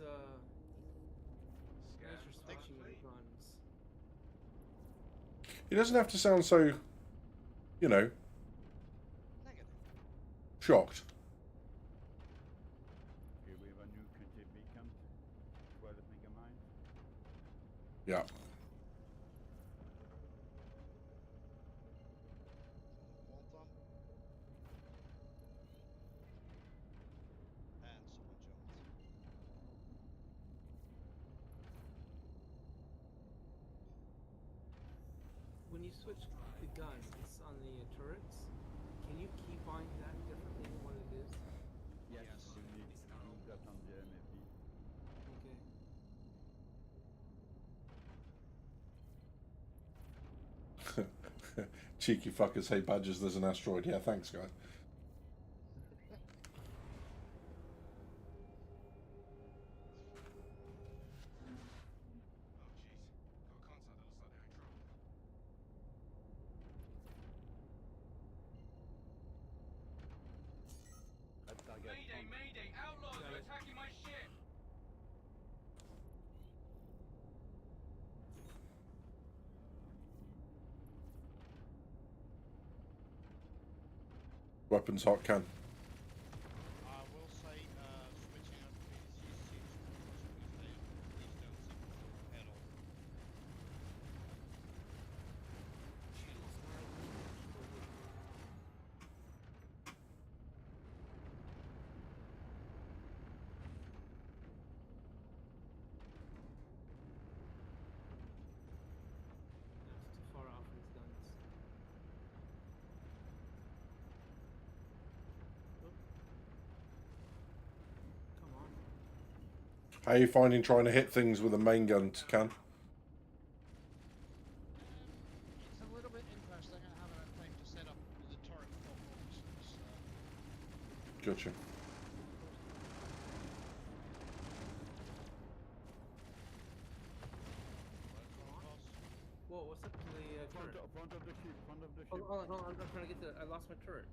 Scan nicer for switching fleet. guns. He doesn't have to sound so, you know, Negative. shocked. Okay, we have a new QT beacon. 12 megamine. Yeah. Quantum. And someone jumped. When you switch the guns on the turrets, can you keep on that differently than what it is? Yes, Yes. you need to do that on the MFD. Okay. Cheeky fuckers. Hey, badgers, there's an asteroid. Yeah, thanks, guys. Oh, jeez. Got contact that looks like they're in trouble. That target Mayday, on- mayday! Outlaws are attacking my ship! Weapons hot, can. I will say, switching out PDC seems because they please don't seem to work at all. That's too far off his guns. Oop. Come on. How are you finding trying to hit things with a main gun, can? It's a little bit interesting. I haven't had time to set up the turret properly since Gotcha. Whoa, what's up to the Front, turret? front of the ship, front of the ship. Hold on, I'm trying to get to. I lost my turret.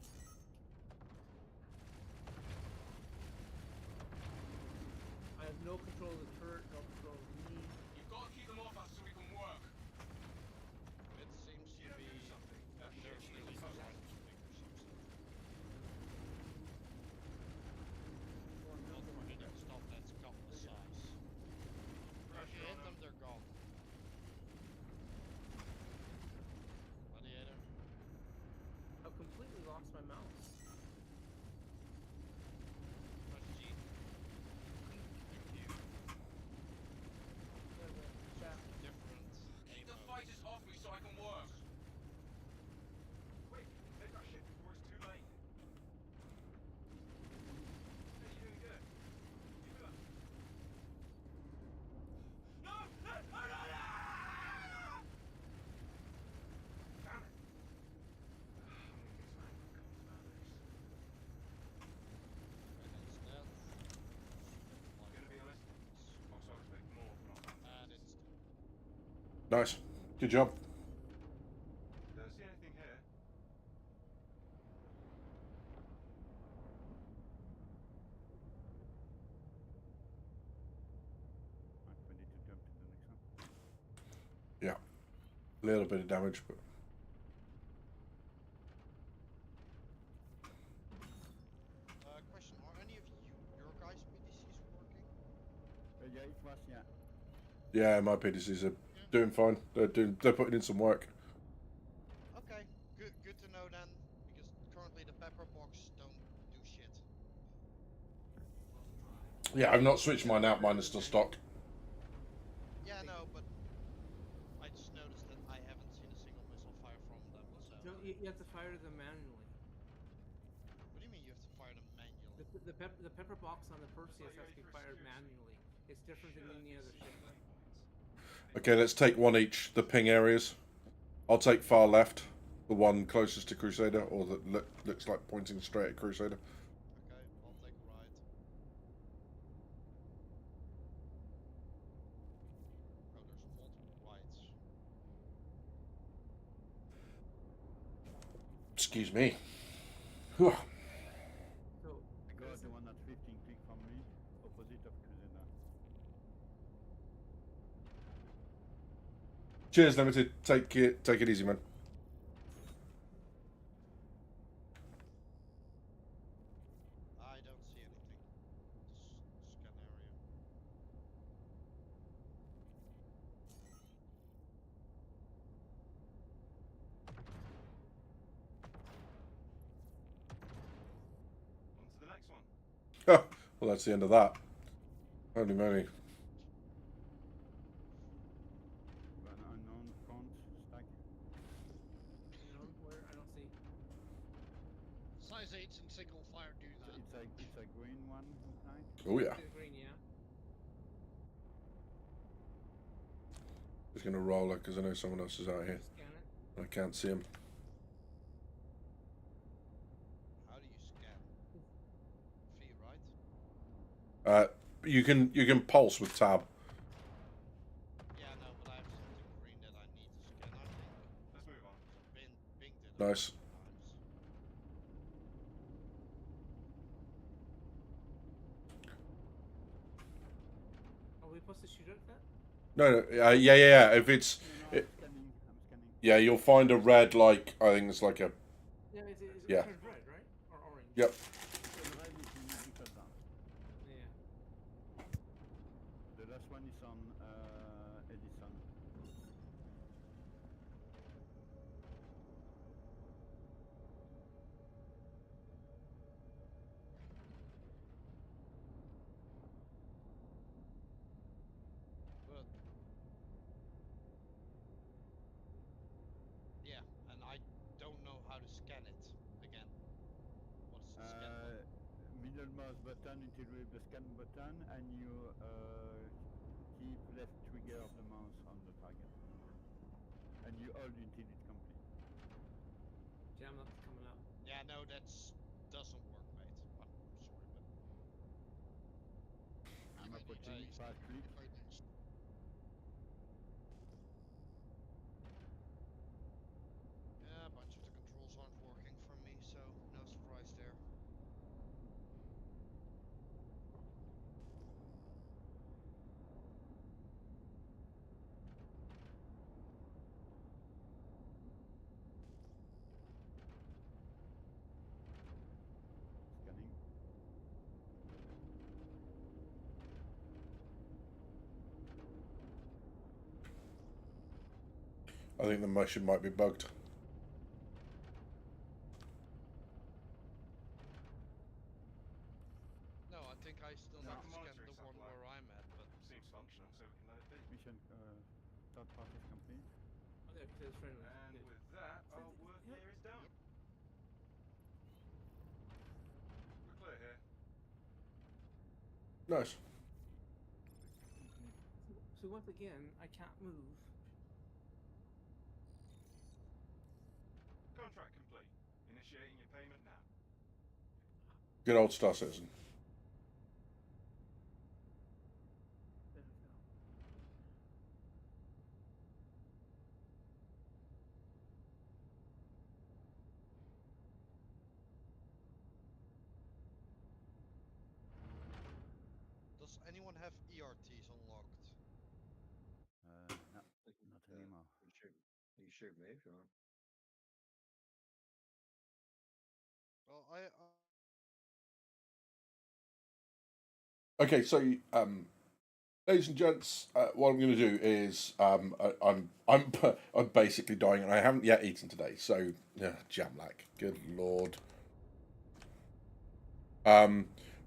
I have no control of the turret, no control of me. You've got to keep them off us so we can work. It seems to be something. that they're really trying to figure some stuff. Not hitting stuff that's got the size. If you hit them, they're gone. Gladiator. I've completely lost my mouse. Press G. Thank you. Different Keep the aim fighters off me so I can work. Quick, take that shit before it's too late. Hey, you're doing good. Keep it up. No! No! No! No! No! Damn it. I'm gonna be honest. Also, I expect more from our fans. And it's Nice. Good job. Don't see anything here. Right, we need to jump to the next one. Yeah. A little bit of damage, but question, are any of your guys' PDCs working? Yeah, it was, yeah. yeah, my PDCs are doing fine. They're putting in some work. Okay, good to know then, because currently the pepper box don't do shit. Yeah, I've not switched mine out. Mine is still stocked. Yeah, no, but I just noticed that I haven't seen a single missile fire from them, so... No, you have to fire them manually. What do you mean you have to fire them manually? The pepper box on the Perseus has to be fired manually. It's different than any other ship. Okay, let's take one each. The ping areas. I'll take far left, the one closest to Crusader, or that looks like pointing straight at Crusader. Okay, I'll take right. Oh, there's multiple rights. Excuse me. Whew. So, I got the one at 15 click from me, opposite of Crusader. Cheers, Limited. Take it easy, man. I don't see anything. Scan area. On to the next one. Well, that's the end of that. Holy moly. An unknown front stack. unknown where? I don't see. Size 8s and single fire do that. It's a green one, looks like. Oh yeah. The green, yeah. Just gonna roll it because I know someone else is out here. Scan it. I can't see him. How do you scan? V, right? You can pulse with tab. Yeah, no, but I have something green that I need to scan, I think. Let's move on. So Bing did it Nice. times. Are we supposed to shoot at that? No. Yeah. If it's No, I'm scanning. yeah, you'll find a red like I think it's like a Yeah, it's Yeah. turned red, right? Or orange? yep. The red is you need to cut down. Yeah. The last one is on Edison. But yeah, and I don't know how to scan it again. What is the scan button? Middle mouse button until with the scan button, and you keep left trigger of the mouse on the target. And you hold until it's complete. Jam up coming up. Yeah, no, doesn't work, mate. I'm sorry, but I'm approaching he's fast click. I think the motion might be bugged. No, I think I still No. need to scan Monitoring the one satellite. where I'm at, but Seems functional, so we can let it be. Mission third party is complete. Okay, because it's friendly. And with that, our work here is done. We're clear here. Nice. So once again, I can't move. Contract complete. Initiating your payment now. Good old Star Citizen. There we go. does anyone have ERTs unlocked? No, not anymore. You shoot me if you want. Well, Okay, so ladies and gents, what I'm going to do is I'm I'm basically dying, and I haven't yet eaten today. So Jamlack, good lord.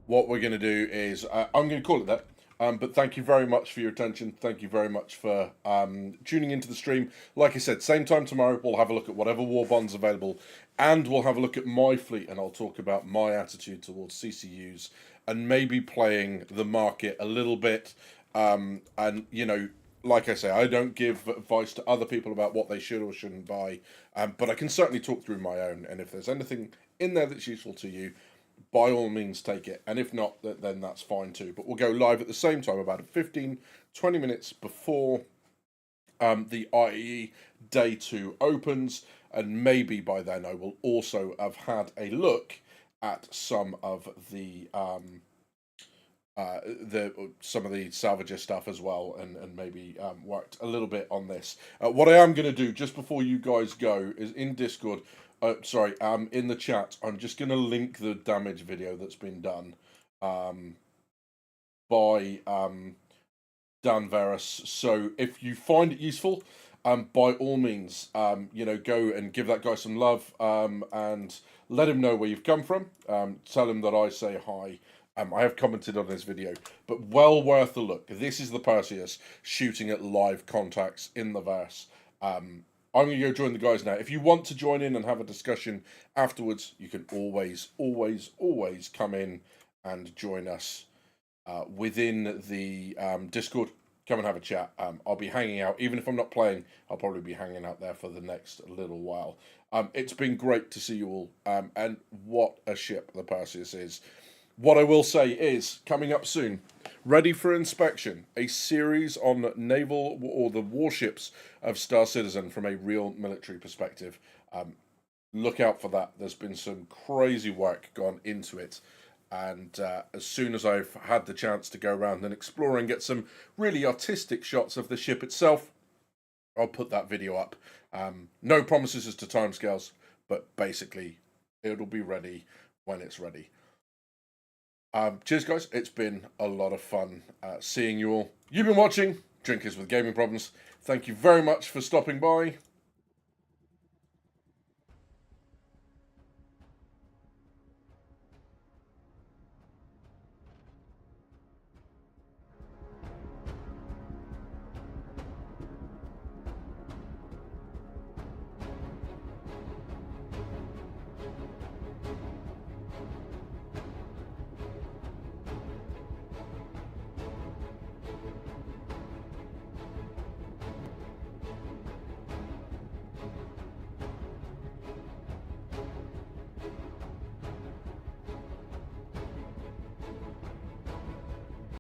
What we're going to do is I'm going to call it that. But thank you very much for your attention. Thank you very much for tuning into the stream. Like I said, same time tomorrow, we'll have a look at whatever war bonds available, and we'll have a look at my fleet, and I'll talk about my attitude towards CCUs, and maybe playing the market a little bit. And, you know, like I say, I don't give advice to other people about what they should or shouldn't buy, but I can certainly talk through my own, and if there's anything in there that's useful to you, by all means take it, and if not, then that's fine too. But we'll go live at the same time, about 15-20 minutes before the IAE Day 2 opens, and maybe by then I will also have had a look at some of the some of the salvager stuff as well, and maybe worked a little bit on this. What I am going to do just before you guys go is in Discord, in the chat, I'm just going to link the damage video that's been done by Dan Veras. So if you find it useful, by all means, you know, go and give that guy some love, and let him know where you've come from. Tell him that I say hi. I have commented on this video, but well worth a look. This is the Perseus shooting at live contacts in the verse. I'm going to go join the guys now. If you want to join in and have a discussion afterwards, you can always come in and join us within the Discord. Come and have a chat. I'll be hanging out. Even if I'm not playing, I'll probably be hanging out there for the next little while. It's been great to see you all, and what a ship the Perseus is. What I will say is, coming up soon, ready for inspection, a series on naval or the warships of Star Citizen from a real military perspective. Look out for that. There's been some crazy work gone into it. And as soon as I've had the chance to go around and explore and get some really artistic shots of the ship itself, I'll put that video up. No promises as to timescales, but basically it'll be ready when it's ready. Cheers, guys. It's been a lot of fun seeing you all. You've been watching Drinkers with Gaming Problems. Thank you very much for stopping by.